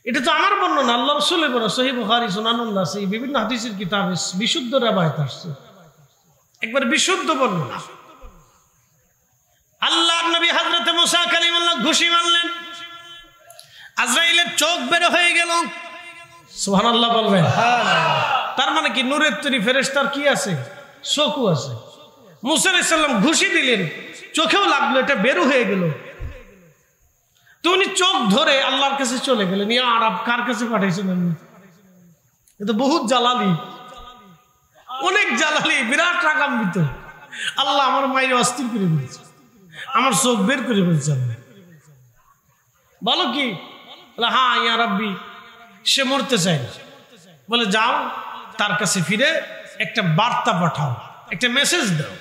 Speaker 1: এটা তো আমার বর্ণনা, আল্লাহ রাসূলের বর্ণনা, সহিহ বুখারী, সুনানুন নাসাঈ, বিভিন্ন হাদিসের কিতাবে বিশুদ্ধ রিওয়ায়াত আসছে, একবার বিশুদ্ধ বর্ণনা। আল্লাহর নবী হযরত মুসা কালিমুল্লাহ ঘুষি মারলেন, আজরাইলের চোখ বের হয়ে গেল। সুবহানাল্লাহ বলবেন। তার মানে কি নূরের তৈরি ফেরেশতার কি আছে? চোখও আছে। মুসা আলাইহিস সালাম ঘুষি দিলেন, চোখেও লাগলো, এটা বের হয়ে গেল। তো উনি চোখ ধরে আল্লাহর কাছে চলে গেলেন। ইয়া আরব, কার কাছে পাঠাইছেন আপনি? এটা বহুত জালালি, অনেক জালালি, বিরাট রাগান্বিত। আল্লাহ আমার মায়ের অস্থির করে দিয়েছে, আমার চোখ বের করে বলছে। বলো কি? হ্যাঁ ইয়া রাব্বি, সে মরতে চায় না। বলে যাও তার কাছে ফিরে একটা বার্তা পাঠাও, একটা মেসেজ দাও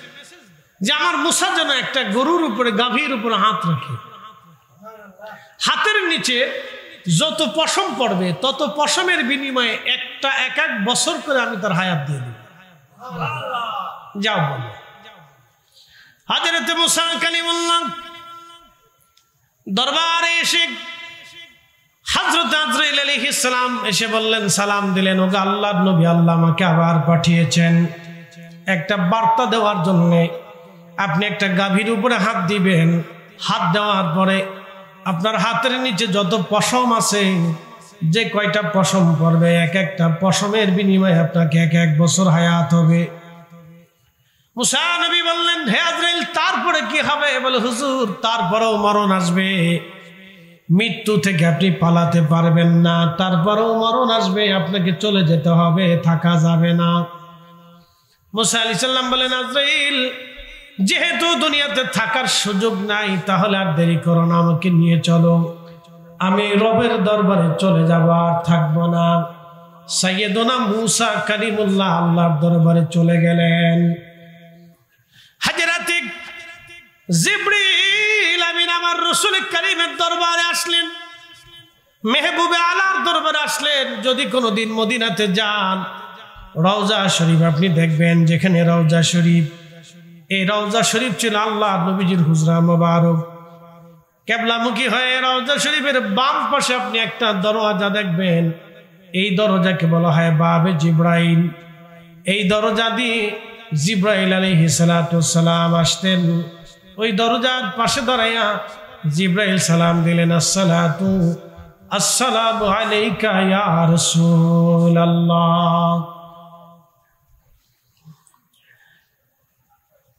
Speaker 1: যে আমার মুসা যেন একটা গরুর উপরে, গাভীর উপরে হাত রাখে। হাতের নিচে যত পশম পড়বে তত পশমের বিনিময়ে এক এক বছর করে আমি তার হায়াত দিয়ে দেব। যাও বলো। হযরত মুসা কালিমুল্লাহ দরবারে এসে হযরত আজরাইল আলাইহিস সালাম এসে বললেন, সালাম দিলেন, ওগো আল্লাহর নবী, আল্লাহ আমাকে আবার পাঠিয়েছেন একটা বার্তা দেওয়ার জন্য। আপনি একটা গাভীর উপরে হাত দিবেন, হাত দেওয়ার পরে আপনার হাতের নিচে যত পশম আছে, যে কয়টা পশম পড়বে, এক একটা পশমের বিনিময়ে আপনাকে এক এক বছর হায়াত হবে। মুসা নবী বললেন, হে আজরাইল, তারপরে কি হবে? বলে হুজুর, তারপরেও মরণ আসবে, মৃত্যু থেকে আপনি পালাতে পারবেন না, তারপরেও মরণ আসবে, আপনাকে চলে যেতে হবে, থাকা যাবে না। মুসা আলাইহিস সালাম বলেন, আজরাইল, যেহেতু দুনিয়াতে থাকার সুযোগ নাই, তাহলে আর দেরি করো না, আমাকে নিয়ে চলো, আমি রবের দরবারে চলে যাব, আর থাকবো না। সাইয়েদনা মুসা কালিমুল্লাহ আল্লাহর দরবারে চলে গেলেন। হযরত জিবরিল আমিন আমার রাসূল কারীমের দরবারে আসলেন, মেহবুবে আলার দরবারে আসলেন। যদি কোনোদিন মদিনাতে যান, রওজা শরীফ আপনি দেখবেন, যেখানে রওজা শরীফ, এই রওজা শরীফ ছিল আল্লাহর নবীজির হুজরা মোবারক। কিবলামুখী হয়ে রওজা শরীফের বাম পাশে আপনি একটা দরজা দেখবেন, এই দরজাকে বলা হয় বাবে জিবরাইল। এই দরজা দিয়ে জিবরাইল আলাইহিস সালাতু ওয়াস সালাম আসতেন। ওই দরজার পাশে দাঁড়াইয়া জিবরাইল সালাম দিলেন, আসসালামু আলাইকা ইয়া রাসূলুল্লাহ।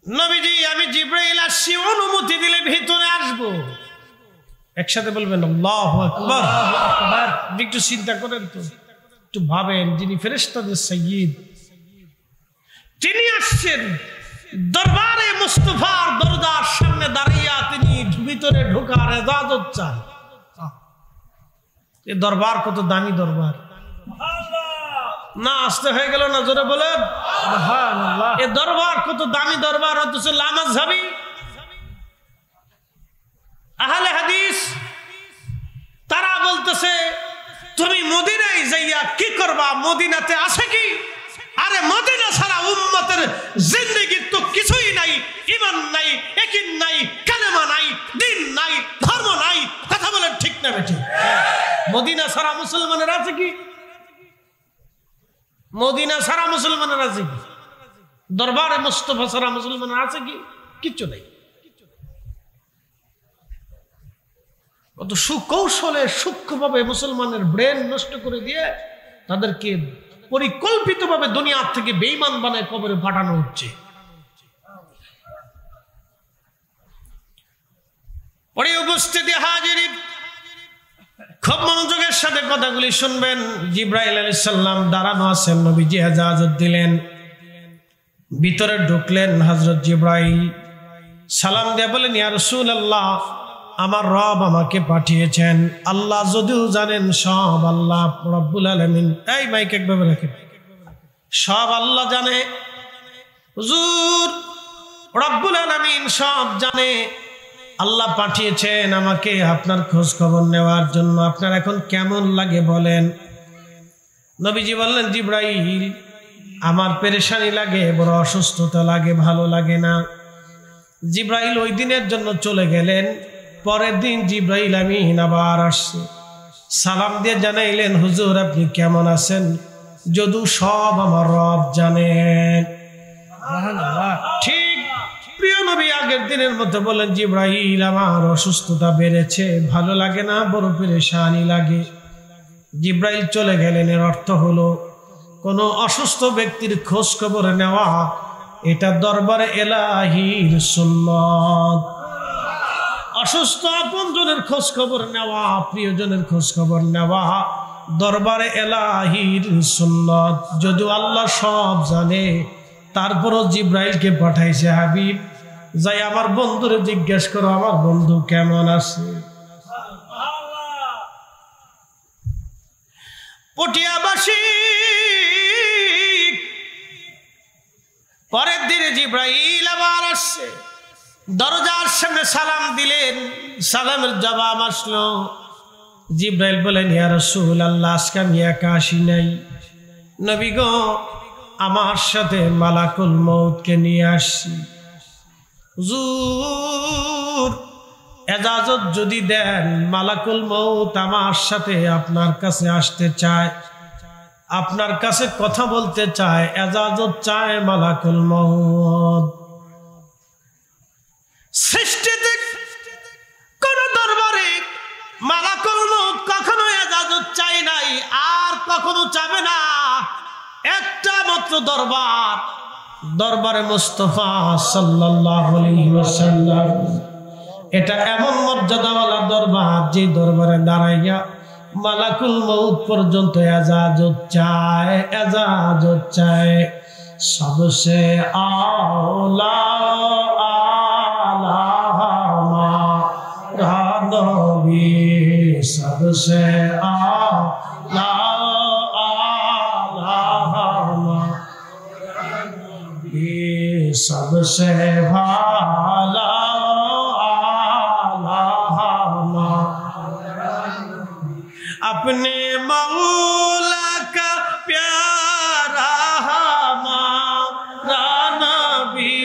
Speaker 1: নবীজি, আমি জিবরাইল আসছি, অনুমতি দিলে ভিতরে আসবো। একসাথে বলবেন আল্লাহু আকবার। একটু চিন্তা করেন তো, একটু ভাবেন, যিনি ফেরেশতাদের সাইয়্যিদ, তিনি আসছেন দরবারে মুস্তাফার দরজার সামনে দাঁড়িয়ে, তিনি ভিতরে ঢোকার ইজাজত চান। এই দরবার কত দামি দরবার না! আসতে হয়ে গেল না? জোরে বলেন সুবহানাল্লাহ। এই দরবার কত দামি দরবার, অথচ লামাযহাবী আহলে হাদিস তারা বলতেছে, তুমি মদিনায় যাইয়া কি করবা? মদিনাতে আছে কি? আরে মদিনা ছাড়া উম্মতের জিন্দেগির তো কিছুই নাই, ঈমান নাই, ইয়াকিন নাই, কালেমা নাই, দ্বীন নাই, ধর্ম নাই। কথা বলেন ঠিক না বেঠিক? মদিনা ছাড়া মুসলমানের আছে কি? মদিনা ছাড়া মুসলমানের আছে কি? দরবারে মুস্তাফা ছাড়া মুসলমানের আছে কি? কিচ্ছু নাই। কত সুকৌশলে, সূক্ষ্মভাবে মুসলমানের ব্রেন নষ্ট করে দিয়ে তাদেরকে পরিকল্পিতভাবে দুনিয়া থেকে বেঈমান বানায় কবরে পাঠানো হচ্ছে। পরে উপস্থিতি হাজিরিন, খুব মনোযোগের সাথে কথাগুলি শুনবেন। জিবরাইল আলাইহিস সালাম দাঁড়ানো আছেন, নবীজি ইজাজত দিলেন, ভিতরে ঢুকলেন। হযরত জিবরাইল সালাম দিয়ে বলেন, ইয়া রাসূলুল্লাহ, আমার রব আমাকে পাঠিয়েছেন। আল্লাহ যদিও জানেন, সব আল্লাহ রব্বুল আলামিন, এই মাইক একভাবে রাখেন, সব আল্লাহ জানে। হুজুর, রব্বুল আলামিন সব জানে, আল্লাহ পাঠিয়েছেন আমাকে আপনার খোঁজ খবর নেওয়ার জন্য। আপনার এখন কেমন লাগে বলেন? নবীজি বললেন, জিবরাইল, আমার পেরেশানি লাগে, বড় অসুস্থতা লাগে, ভালো লাগে না। জিবরাইল ওই দিনের জন্য চলে গেলেন। পরের দিন জিবরাইল আমিন আবার আসছে, সালাম দিয়ে জানাইলেন, হুজুর আপনি কেমন আছেন? যদু সব আমার রব জানেন। ঠিক প্রিয় নবী, আগে আগের দিনের মতো বলেন, জিব্রাইল আমার অসুস্থতা বেড়েছে, ভালো লাগে না, বড় পেরেশানি লাগে। জিব্রাইল চলে গেলেন। এর অর্থ হলো কোন অসুস্থ ব্যক্তির খোঁজ খবর নেওয়া এটা দরবারে এলাহির সুন্নাত। অসুস্থ আপনজনের খোঁজ খবর নেওয়া, প্রিয়জনের খোঁজ খবর নেওয়া দরবারে এলাহির সুন্নাত। যদিও আল্লাহ সব জানে, তারপরও জিব্রাইলকে পাঠাইছে, হাবিব যাই আমার বন্ধুরে জিজ্ঞেস করো আমার বন্ধু কেমন আছে। পটিয়াবাসী পরের দিনে জিব্রাইল আবার আসছে, দরজার সামনে সালাম দিলেন, সালামের জবাব আসলো। জিব্রাইল বলেন, ইয়া রাসূলুল্লাহ, আজকে আমি একা আসি নাই, নবী গো আমার সাথে মালাকুল মউতকে নিয়ে আসছি। হুজুর এজাজত যদি দেন, মালাকুল মউত আমার সাথে আপনার কাছে আসতে চায়, আপনার কাছে কথা বলতে চায়, এজাজত চায় মালাকুল মউত। সৃষ্টিতে কোন দরবারে মালাকুল মউত কখনো এজাজত চায় নাই, আর কখনো চাবে না। একটা মাত্র দরবার, দরবারে মুস্তাফা সাল্লাল্লাহু আলাইহি ওয়াসাল্লাম। এটা এমন মর্যাদাওয়ালা দরবার, যে দরবারে দাঁড়াইয়া মালাকুল মউত পর্যন্ত এজাজত চায়, এজাজত চায়। সবসে আলা আলামা নবী, সবসে আলা আলামা सबसे भाला आलामा, अपने मौला का प्यारा हमारा नबी,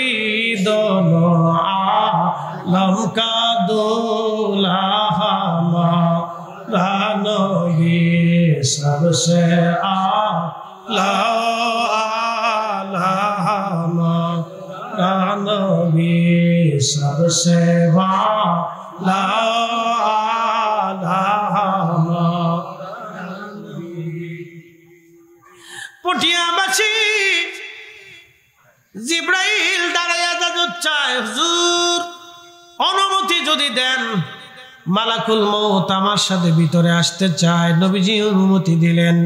Speaker 1: दोनों आलम का दूल्हा हमारा नबी, सबसे आला नबी, सबसे वाला পটিয়াবাসী জিব্রাইল দাঁড়াইয়া এজাজত চায়, হুজুর অনুমতি যদি দেন, মালাকুল মউত আমার সাথে ভিতরে আসতে চায়। নবীজি অনুমতি দিলেন।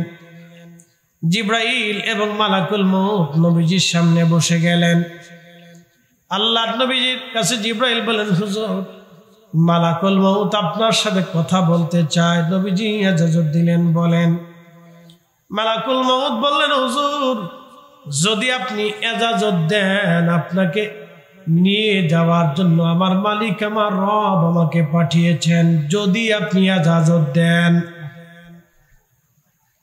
Speaker 1: জিব্রাইল এবং মালাকুল মউত নবীজির সামনে বসে গেলেন। আল্লাহর নবীজির কাছে জিব্রাইল বলেন, হুজুর মালাকুল মউত আপনার সাথে কথা বলতে চায়। নবীজি ইজাজত দিলেন। বলেন। মালাকুল মউত বললেন, হুজুর যদি আপনি ইজাজত দেন, আপনাকে নিয়ে যাওয়ার জন্য আমার মালিক, আমার রব আমাকে পাঠিয়েছেন। যদি আপনি ইজাজত দেন।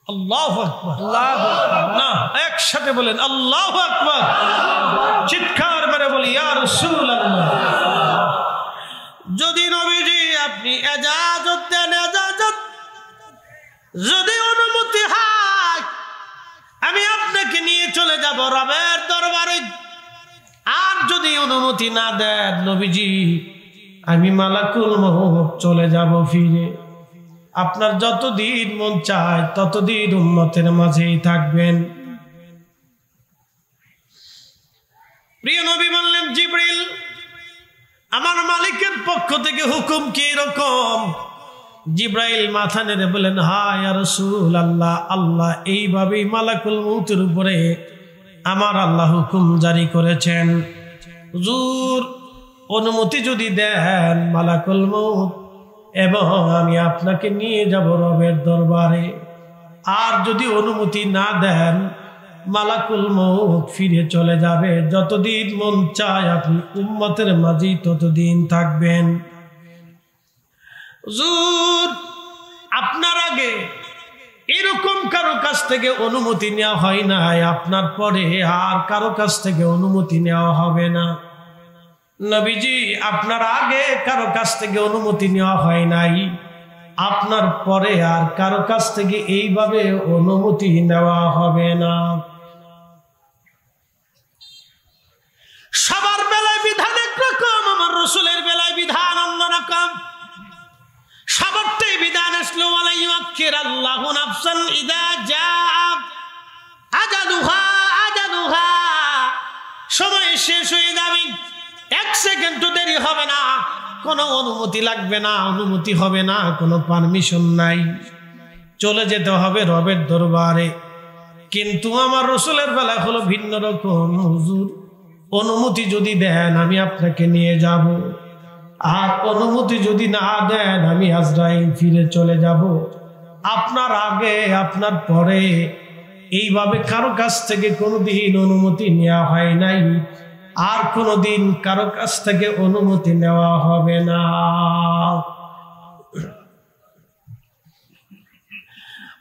Speaker 1: আল্লাহু আকবার, আল্লাহু আকবার, না একসাথে বলেন আল্লাহু আকবার, চিৎকার মেরে বলি ইয়া রাসূলুল্লাহ। যদি নবীজি আপনি ইজাজত দেন, ইজাজত যদি অনুমতি হয়, আমি আপনাকে নিয়ে চলে যাব রবের দরবারে। আর যদি অনুমতি না দেন নবীজি, আমি মালাকুল মউত চলে যাব ফিরে। আপনার যতদিন মন চায় ততদিন উম্মতের মাঝেই থাকবেন। প্রিয় নবী বললেন, জিবরিল আমার মালিকের পক্ষ থেকে হুকুম কি এরকম? জিব্রাইল মাথা নেড়ে বলেন, হ্যাঁ ইয়া রাসূলুল্লাহ, আল্লাহ এইভাবেই মালাকুল মউতের উপরে আমার আল্লাহ হুকুম জারি করেছেন। হুজুর অনুমতি যদি দেন মালাকুল মউত এবং আমি আপনাকে নিয়ে যাব রবের দরবারে। আর যদি অনুমতি না দেন, মালাকুল মউত ফিরে চলে যাবে। যতদিন মন চায় আপনি উম্মতের মাঝে ততদিন থাকবেন। হুজুর আপনার আগে এরকম কারো কাছ থেকে অনুমতি নেওয়া হয় না, আপনার পরে আর কারো কাছ থেকে অনুমতি নেওয়া হবে না। নবীজি আপনার আগে কারো কাছ থেকে অনুমতি নেওয়া হয় নাই, আপনার পরে আর কারো কাছ থেকে এইভাবে অনুমতি নেওয়া হবে না। সবার বেলায় বিধান একরকম, রাসূলের বেলায় বিধান অন্যরকম। সবরতেই বিধান আসলো, ওয়ালা ইউআখিরাল্লাহু নাফসান ইযা জাআ আজালুহা আজালুহা, সময় শেষ হয়ে যাবে, এক সেকেন্ডও দেরি হবে না, কোনো অনুমতি লাগবে না, অনুমতি হবে না, কোনো পারমিশন নাই, চলে যেতে হবে রবের দরবারে। কিন্তু আমার রাসূলের বেলা হলো ভিন্ন রকম। হুজুর অনুমতি যদি দেন আমি আপনাকে নিয়ে যাব, আর অনুমতি যদি না দেন আমি আজরাইল ফিরে চলে যাব। আপনার আগে আপনার পরে এইভাবে কারো কাছ থেকে কোনোদিন অনুমতি নেওয়া হয় নাই, আর কোনোদিন কারো কাছ থেকে অনুমতি নেওয়া হবে না।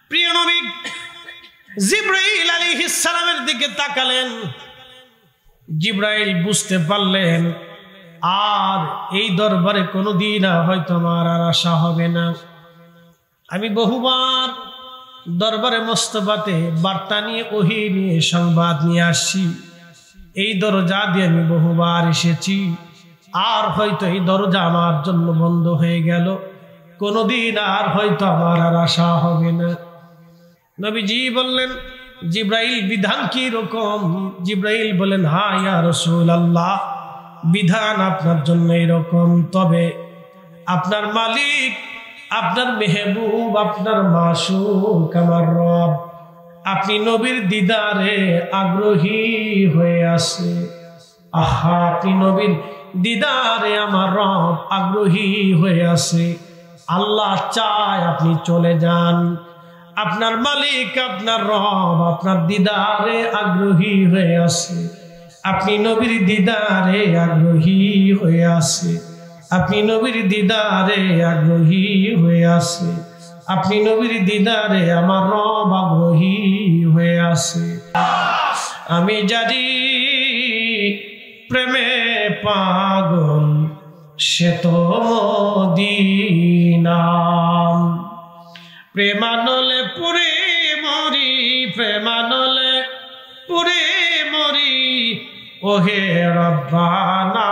Speaker 1: প্রিয় নবী জিবরাইল আলাইহিস সালামের দিকে তাকালেন। জিবরাইল বুঝতে পারলেন আর এই দরবারে কোনোদিন হয়তো আমার আর আসা হবে না। আমি বহুবার দরবারে মোস্তফাতে বার্তা নিয়ে, ওহী নিয়ে, সংবাদ নিয়ে আসছি, এই দরজা দিয়ে আমি বহুবার এসেছি, আর হয়তো এই দরজা আমার জন্য বন্ধ হয়ে গেল, কোনোদিন আর হয়তো আমার আর আসা হবে না। নবীজি বললেন, জিবরাইল বিধান কি রকম? জিবরাইল বলেন, হ্যাঁ ইয়া রাসূলুল্লাহ, বিধান আপনার জন্য এরকম, তবে আপনার মালিক, আপনার মেহবুব, আপনার মাশুক, আমার রব, আপনি নবীর দিদারে আগ্রহী হয়ে আছে। আহা, আপনি নবীর দিদারে আমার রব আগ্রহী হয়ে আছে। আল্লাহ চায় আপনি চলে যান। আপনার মালিক, আপনার রব আপনার দিদারে আগ্রহী হয়ে আছে। আপনি নবীর দিদারে আগ্রহী হয়ে আছে। আপনি নবীর দিদারে আগ্রহী হয়ে আছে। আপনি নবীর দিদারে আমার রব আগ্রহী হয়ে আছে। আমি জানি প্রেমে পাগল সে তো মদিনা, প্রেমানলে পুরে মরি, প্রেমানলে পুরে মরি, ওহে রব্বানা।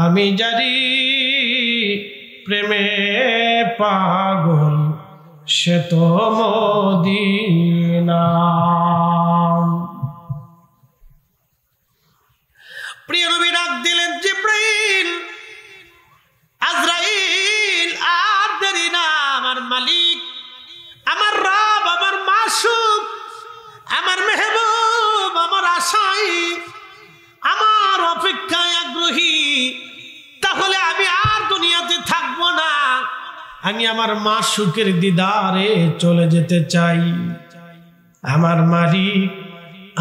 Speaker 1: আমি জানি প্রেমে পাগল সে তো মদিনা। প্রিয় নবী ডাক দিলেন, জিবরাইল, আজরাইল, আর দেরি না। আমার মালিক, আমার রব, আমার মাশুক, আমার মেহবুব, আমার আশাই, আমার অপেক্ষায় আগ্রহী। তাহলে আমি আর দুনিয়াতে থাকবো না, আমি আমার মাশুকের দিদারে চলে যেতে চাই। আমার মালিক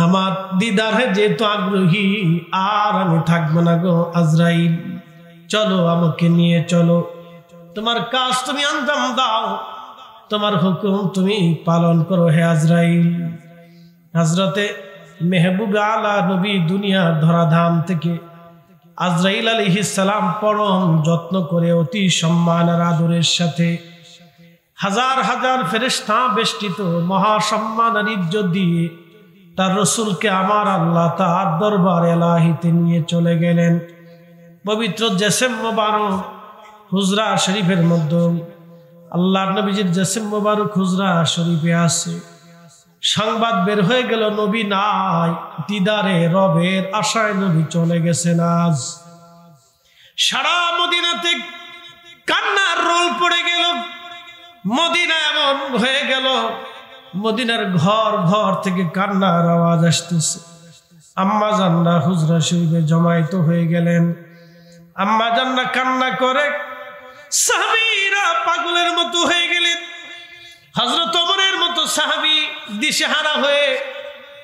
Speaker 1: আমার দিদারে যেহেতু আগ্রহী, আর আমি থাকবো না গো আজরাইল, চলো আমাকে নিয়ে চলো, তোমার কাজ তুমি আঞ্জাম দাও, তোমার হুকুম তুমি পালন করো হে আজরাইল। হযরতে মেহবুব আলা নবী দুনিয়ার ধরাধাম থেকে আজরাইল আলাইহিস সালাম পরম যত্ন করে, অতি সম্মান আর আদরের সাথে হাজার হাজার ফেরেশতা বেষ্টিত মহা সম্মান আর ইজ্জত দিয়ে তার রসুলকে আমার আল্লাহ তার দরবার এলাহিতে নিয়ে চলে গেলেন। পবিত্র জেসেম মোবারক হুজরা শরীফের মধ্যে আল্লাহর নবীজির জেসেম মোবারক হুজরা শরীফে আছে। সংবাদ বের হয়ে গেল নবী নাই, দিদারে রবের আশায় নবী চলে গেছেন। আজ সারা মদিনাতে কান্নার রোল পড়ে গেল। মদিনা এমন হয়ে গেল, মদিনার ঘর ঘর থেকে কান্নার আওয়াজ আসতেছে। আম্মা জান্না হুজরা শরীফে জমায়েত হয়ে গেলেন। আম্মা জান্না কান্না করে, সাহাবীরা পাগলের মতো হয়ে গেলেন। হযরত ওমরের মতো সাহাবী দিশেহারা হয়ে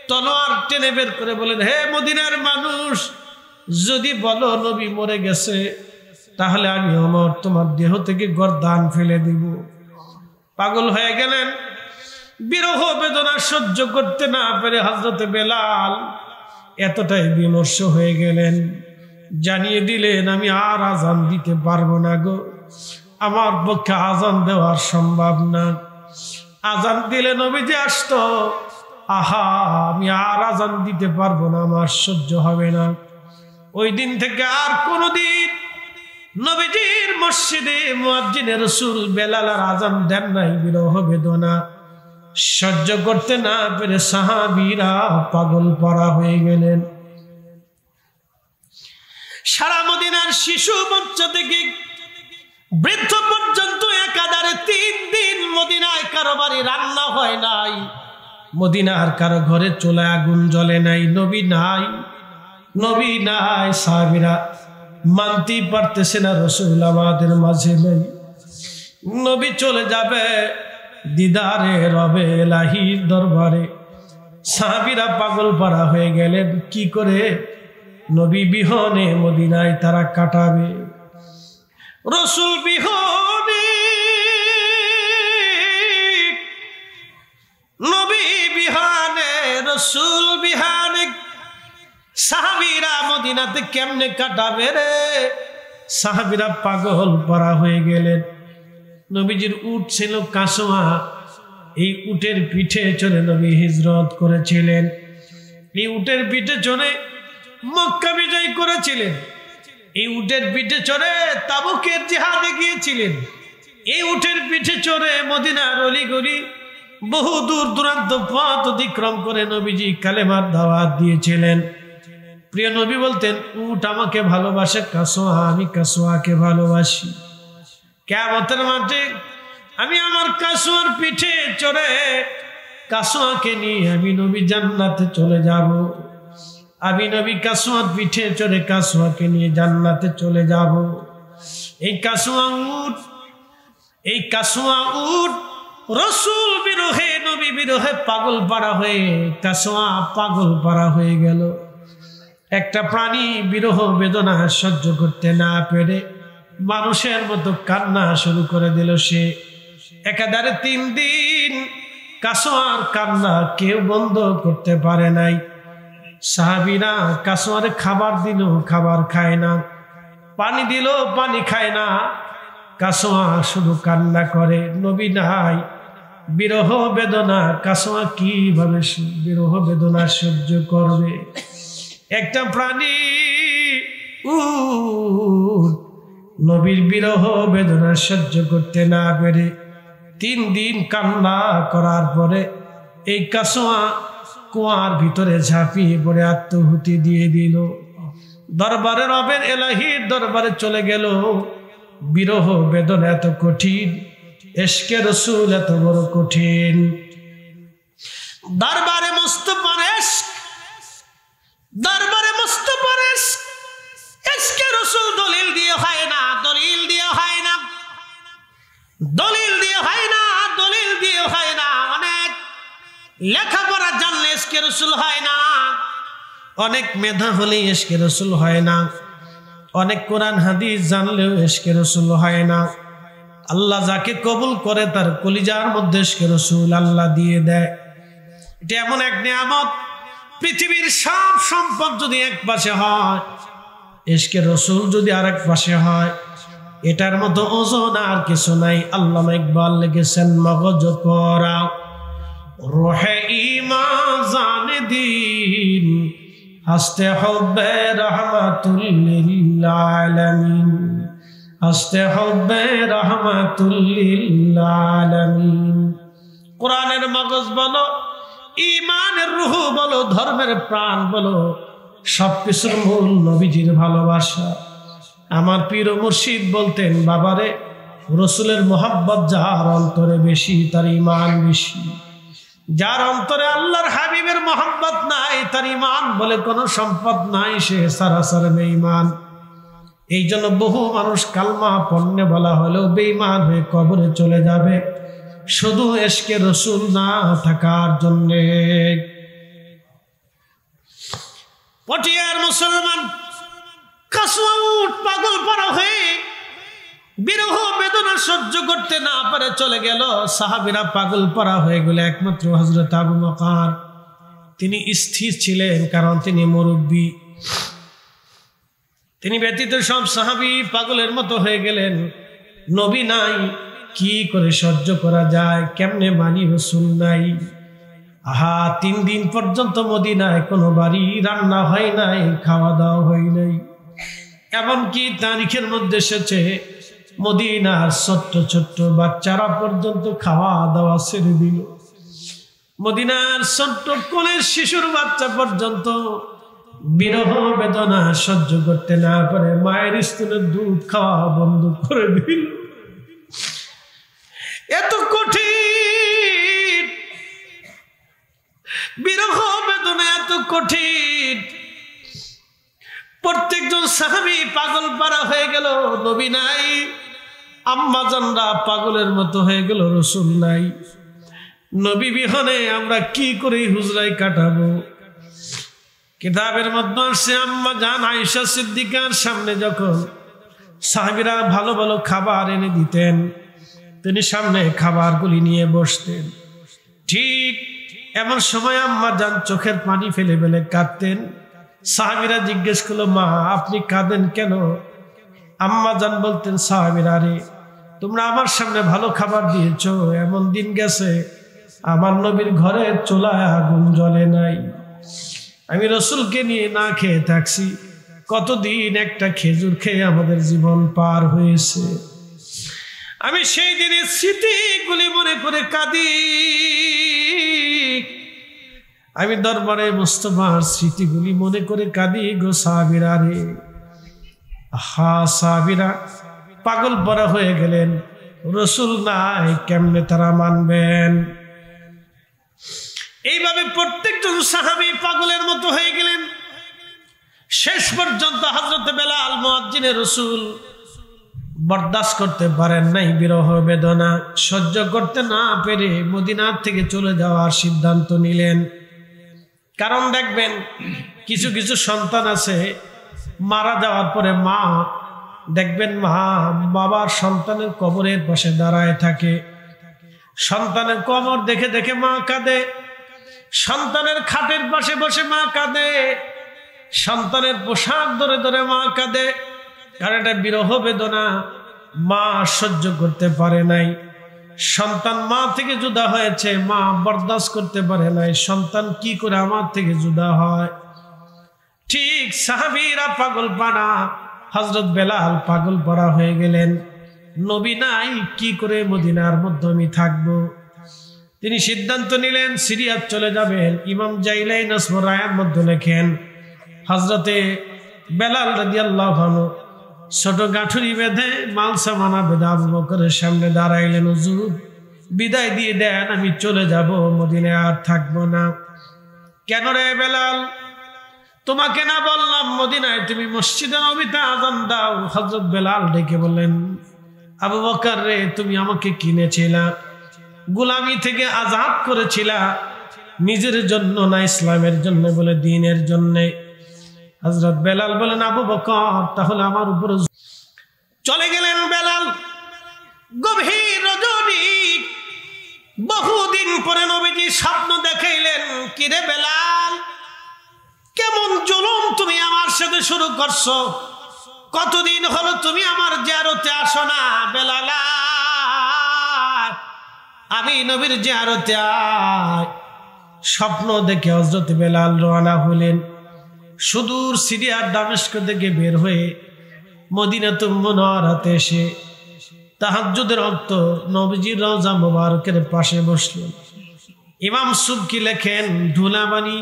Speaker 1: তলোয়ার টেনে বের করে বলেন, হে মদিনার মানুষ, যদি বলো নবী মরে গেছে, তাহলে আমি ওমর তোমার দেহ থেকে গর্দান ফেলে দিব। পাগল হয়ে গেলেন। বিরহ বেদনা সহ্য করতে না পেরে হযরতে বেলাল এতটাই বিমর্ষ হয়ে গেলেন, জানিয়ে দিলেন, আমি আর আজান দিতে পারবো না গো, আমার পক্ষে আজান দেওয়ার সম্ভব না। আজান দিলে নবীজি আসতো, আহা আমি আর আজান দিতে পারবো না, আমার সহ্য হবে না। ওই দিন থেকে আর কোনদিন নবীজির মসজিদে মুয়াজ্জিনে রাসূল বেলাল আর আযান দেন নাই। বিরহ বেদনা সহ্য করতে না পেরে সাহাবীরা পাগল পরা হয়ে গেলেন। সারা মদিনার শিশু বাচ্চা থেকে বৃদ্ধ পর্যন্ত একাধারে 3 দিন মদিনায় কারো বাড়ি রান্না হয় নাই, মদিনার কারো ঘরে চুলায় আগুন জ্বলে নাই। নবী নাই, নবী নাই। সাহাবীরা মানতেই পারতেছে না রাসূল আমাদের মাঝে নেই। নবী চলে যাবে দিদারে রবে এলাহির দরবারে। সাহাবীরা পাগল পারা হয়ে গেলেন, কি করে নবী বিহনে মদিনায় তারা কাটাবে। রাসূল বিহনে, নবী বিহানে, রাসূল বিহানে, সাহাবীরা মদিনাতে কেমনে কাটাবে রে। সাহাবীরা পাগল পারা হয়ে গেলেন। নবীজির উট ছিল কাসওয়া, এই উটের পিঠে চড়ে নবী হিজরত করেছিলেন। এই উটের পিঠে চড়ে মক্কা বিজয় করেছিলেন। এই উটের পিঠে চড়ে তাবুকের জিহাদে গিয়েছিলেন। এই উটের পিঠে চড়ে মদিনার অলিগলি বহু দূর দূরান্ত পথ অতিক্রম করে নবীজি কালেমার দাওয়াত দিয়েছিলেন। প্রিয় নবী বলতেন, উট আমাকে ভালোবাসে, কাসওয়া আমি কাসওয়াকে ভালোবাসি। কিয়ামতের মাঠে আমি আমার কাসওয়ার পিঠে চড়ে কাসওয়াকে নিয়ে আমি নবী জান্নাতে চলে যাব। আমি নবী কাসওয়ার পিঠে চড়ে কাসওয়াকে নিয়ে জান্নাতে চলে যাব। এই কাসওয়া উট রাসূল বিরহে, নবী বিরহে পাগল পারা হয়ে কাসওয়া পাগল পারা হয়ে গেল। একটা প্রাণী বিরহ বেদনা সহ্য করতে না পেরে মানুষের মতো কান্না শুরু করে দিল। সে একাধারে 3 দিন কাসওয়ার কান্না কেউ বন্ধ করতে পারে নাই। সাহাবীরা কাসওয়ারে খাবার দিল, খাবার খায় না, পানি দিল, পানি খায় না। কাসওয়া শুধু কান্না করে, নবী নাই। বিরহ বেদনা, কাসওয়া কিভাবে বিরহ বেদনা সহ্য করবে। একটা প্রাণী নবীর বিরহ বেদনা সহ্য করতে না পেরে 3 দিন কান্না করার পরে এই কাসওয়া কুয়ার ভিতরে ঝাঁপিয়ে পড়ে আত্মহুতি দিয়ে দিল। দরবারে রবের এলাহির দরবারে চলে গেল। বিরহ বেদনা এত কঠিন, ইশকে রাসূল এত বড় কঠিন। দরবারে মুস্তাফার ইশক, দরবারে মুস্তাফার ইশক, ইশকে রাসূল দলিল দিয়ে হয় না, দলিল দিয়ে হয় না, দলিল দিয়ে হয় না, দলিল দিয়ে হয় না। অনেক লেখাপড়া জানলে ইশকে রাসূল হয় না, অনেক মেধা হলে ইশকে রাসূল হয় না, অনেক কোরআন হাদিস জানলেও ইশকে রাসূল হয় না। আল্লাহ যাকে কবুল করে তার কলিজার মধ্যে ইশকে রাসূল আল্লাহ দিয়ে দেয়। এটা এমন এক নিয়ামত, পৃথিবীর সব সম্পদ যদি এক পাশে হয়, ইশকে রাসূল যদি আরেক পাশে হয়, এটার মতো ওজন আর কিছু নাই। আল্লামা ইকবাল লিখেছেন, মগজ করা রোহে ঈমান জানে দিন, হস্তে হুব্বে রাহমাতুল লিল আলামিন, হস্তে হুব্বে রাহমাতুল লিল আলামিন। কোরআনের মগজ বলো, ঈমানের রূহ বলো, ধর্মের প্রাণ বলো, সবকিছুর মূল নবীজির ভালোবাসা। আমার পীর ও মুর্শিদ বলতেন, বাবারে রাসূলের মোহাব্বত যার অন্তরে বেশি তার ঈমান বেশি। যার অন্তরে আল্লাহর হাবিবের মোহাব্বত নাই তার ঈমান বলে কোনো সম্পদ নাই, সে সরাসরি বেঈমান। এই জন্য বহু মানুষ কালমা পড়নে বলা হলেও বেঈমান হয়ে কবরে চলে যাবে, শুধু ইশকে রাসূল না থাকার জন্যে। পটিয়ার মুসলমান কাসওয়া উট পাগল পারা হয়ে বিরহ বেদনা সহ্য করতে না পারে চলে গেল। সাহাবীরা পাগল পারা হয়ে গেল। একমাত্র হযরত আবু বকর তিনি স্থির ছিলেন, কারণ তিনি মুরব্বী। তিনি ব্যতীত সব সাহাবী পাগলের মতো হয়ে গেলেন। নবী নাই, কি করে সহ্য করা যায়, কেমনে মানি রাসূল নাই। আহা 3 দিন পর্যন্ত মদিনায় কোনো বাড়ি রান্না হয় নাই, খাওয়া দাওয়া হয় নাই। এমনকি তারিখের মধ্যে এসেছে মদিনার ছোট্ট ছোট্ট বাচ্চারা পর্যন্ত খাওয়া দাওয়া ছেড়ে দিল। মদিনার ছোট্ট কোলের শিশুর বাচ্চা পর্যন্ত বিরহ বেদনা সহ্য করতে না পারে মায়ের স্তনের দুধ খাওয়া বন্ধ করে দিল। এত কঠিন বিরহ বেদনা, এত কঠিন। প্রত্যেকজন সাহাবী পাগল পারা হয়ে গেল, নবী নাই। আম্মা জানরা পাগলের মতো হয়ে গেল, রসুল নাই। নবী বিহনে আমরা কি করে হুজরায় কাটাবো? কিতাবের মধ্যে আসছে আম্মা জান আয়েশা সিদ্দিকার সামনে যখন সাহাবীরা ভালো ভালো খাবার এনে দিতেন, তিনি সামনে খাবারগুলি নিয়ে বসতেন। ঠিক এমন সময় আম্মা জান চোখের পানি ফেলে ফেলে কাঁদতেন। সাহাবীরা জিজ্ঞেস করলো, মা আপনি কাঁদেন কেন? আম্মা জান বলতেন, সাহাবীরা রে, তোমরা আমার সামনে ভালো খাবার দিয়েছো, এমন দিন গেছে আমার নবীর ঘরে চুলায় আগুন জ্বলে নাই। আমি রসুলকে নিয়ে না খেয়ে থাকছি, কতদিন একটা খেজুর খেয়ে আমাদের জীবন পার হয়েছে। আমি সেই দিনের স্মৃতিগুলি মনে করে কাঁদি। আমি দরবারে মুস্তাফার স্মৃতিগুলি মনে করে কাঁদি গো সাহাবীরা রে। হা সাহাবীরা পাগল পরা হয়ে গেলেন, রসুল নাই, কেমনে তারা মানবেন? এইভাবে প্রত্যেকজন সাহাবী পাগলের মতো হয়ে গেলেন। শেষ পর্যন্ত হযরত বেলাল মুয়াজ্জিনে রসুল বরদাস্ত করতে পারেন নাই, বিরহ বেদনা সহ্য করতে না পেরে মদিনার থেকে চলে যাওয়ার সিদ্ধান্ত নিলেন। কারণ দেখবেন কিছু কিছু সন্তান আছে মারা যাওয়ার পরে মা দেখবেন মা বাবার সন্তানের কবরের পাশে দাঁড়ায় থাকে। সন্তানের কবর দেখে দেখে মা কাঁদে, সন্তানের খাটের পাশে বসে মা কাঁদে, সন্তানের পোশাক ধরে ধরে মা কাঁদে। কারণ এটা বিরহ বেদনা মা সহ্য করতে পারে নাই। সন্তান মা থেকে জুদা হয়েছে, মা বরদাস্ত করতে পারে নাই, সন্তান কি করে আমার থেকে জুদা হয়? ঠিক সাহাবীরা পাগল পাড়া, হযরত বেলাল পাগল পাড়া হয়ে গেলেন। নবী নাই, কি করে মদিনার মধ্যে আমি থাকবো? তিনি সিদ্ধান্ত নিলেন সিরিয়াত চলে যাবেন। ইমাম জাইলাই নাসবুর রায়ের মধ্যে লেখেন, হযরতে বেলাল রাদিয়াল্লাহু আনহু ছোট গাঁঠুরি বেঁধে মালসামানা বেঁধে আবু বকরের সামনে দাঁড়াইলেন, হুজুর বিদায় দিয়ে দেন, আমি চলে যাব, মদিনায় আর থাকবো না। কেন রে বেলাল, তোমাকে না বললাম মদিনায় তুমি মসজিদে নববীতে আযান দাও? হযরত বেলাল ডেকে বললেন, আবু বকর রে, তুমি আমাকে কিনেছিলা, গোলামি থেকে আজাদ করেছিলা, নিজের জন্য না ইসলামের জন্য বলে, দ্বীনের জন্য। হযরত বেলাল বলেন, আবু বকর তাহলে আমার উপর। চলে গেলেন বেলাল। গভীর রজনী, বহুদিন পরে নবীজি স্বপ্ন দেখাইলেন, কিরে বেলাল, কেমন জুলুম তুমি আমার সাথে শুরু করছো? কতদিন হলো তুমি আমার জিয়ারতে আসো না? বেলাল আমি নবীর জিয়ারতে আই। স্বপ্ন দেখে হযরত বেলাল রওনা হলেন। সুদূর সিরিয়ার দামেস্ক থেকে বের হয়ে মদিনাতুল মুনাওয়ারাতে এসে তাহাজ্জুদের ওয়াক্ত নবীজির রওজা মুবারকের পাশে বসলেন। ইমাম সুবকি লেখেন, ধুলাবালি,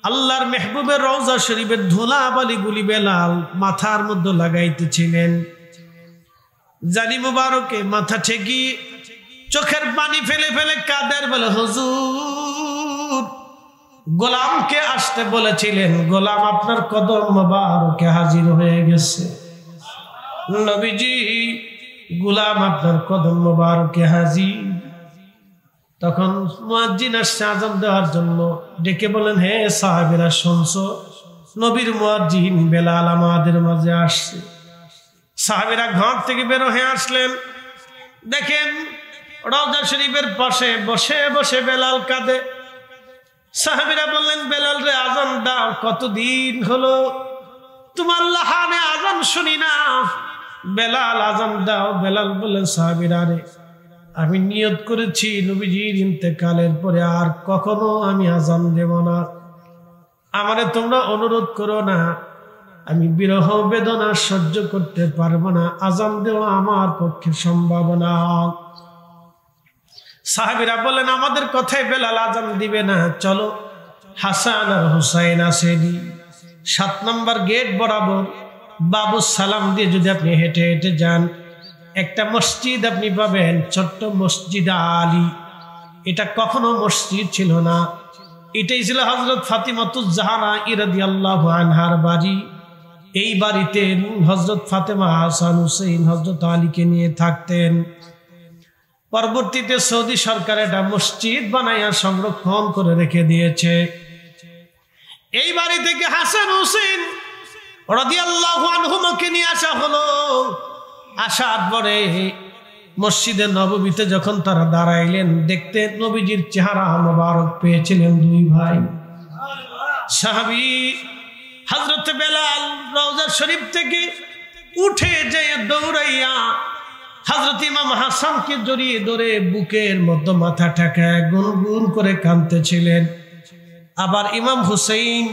Speaker 1: আল্লাহর মেহবুবের রওজা শরীফের ধুলাবালিগুলি বেলাল মাথার মধ্যে লাগাইতেছিলেন। জানি মুবারকে মাথা ঠেকি চোখের পানি ফেলে ফেলে কাদের বলে, হুজুর গোলামকে আসতে বলেছিলেন, গোলাম আপনার কদম মুবারকে হাজির হয়ে গেছে। নবীজি, গোলাম আপনার কদম মুবারকে হাজির। তখন মুয়াজ্জিন আসছে আযান দেওয়ার জন্য, ডেকে বলেন, হে সাহাবীরা শুনছো, নবীর মুয়াজ্জিন বেলাল আমাদের মাঝে আসছে। সাহাবীরা ঘর থেকে বের হয়ে আসলেন, দেখেন রওজা শরীফের পাশে বসে বসে বেলাল কাঁদে। সাহাবীরা বললেন, বেলাল রে আযান দাও, কতদিন হলো তোমার লাহানে আযান শুনি না, বেলাল আযান দাও। বেলাল বললেন, সাহাবীরা রে আমি নিয়ত করেছি নবীজির ইন্তেকালের পরে আর কখনো আমি আজান দেব না। আমারে তোমরা অনুরোধ করো না, আমি বিরহ বেদনা সহ্য করতে পারবো না, আজান দেওয়া আমার পক্ষে সম্ভব না। সাহাবীরা বলেন, আমাদের কথায় বেলাল আজান দিবে না, চলো হাসান আর হুসাইন আসেনি 7 নম্বর গেট বরাবর বাবু সালাম দিয়ে যদি আপনি হেঁটে হেঁটে যান, একটা মসজিদ আপনি পাবেন, ছোট্ট মসজিদ আলী। এটা কখনো মসজিদ ছিল না, এটাই ছিল হযরত ফাতিমাতুজ জাহরা রাদিয়াল্লাহু আনহার বাড়ি। এই বাড়িতে হযরত ফাতেমা, হাসান, হুসাইন, হযরত আলীকে নিয়ে থাকতেন। পরবর্তীতে সৌদি সরকার এটা মসজিদ বানাইয়া সংরক্ষণ করে রেখে দিয়েছে। এই বাড়ি থেকে হাসান হুসাইন রাদিয়াল্লাহু আনহুমাকে নিয়ে আসা হলো। আসার পরে মসজিদে নববীতে যখন তারা দাঁড়াইলেন, দেখতে নবীজির চেহারা মোবারক পেয়েছিলেন 2 ভাই সাহাবী। হযরত বেলাল রওজা শরীফ থেকে উঠে যেয়ে দৌড়াইয়া হযরত ইমাম হাসানকে জড়িয়ে ধরে বুকের মধ্যে মাথা ঠেকায় গুনগুন করে কাঁদতেছিলেন। আবার ইমাম হুসাইন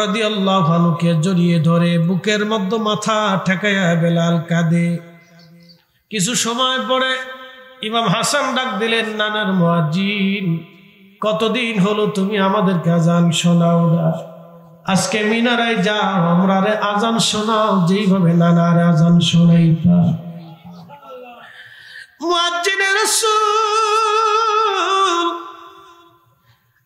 Speaker 1: রাদিয়াল্লাহু আনহুকে জড়িয়ে ধরে বুকের মধ্যে মাথা ঠেকায়া বেলাল কাঁদে। কিছু সময় পরে ইমাম হাসান ডাক দিলেন, নানার মুয়াজ্জিন, কতদিন হলো তুমি আমাদেরকে আজান শোনাও না, আজকে মিনারায় যাও, আমরারে আজান শোনাও যেইভাবে নানারে আজান শোনাইতা। মুয়াজ্জিনের রাসূল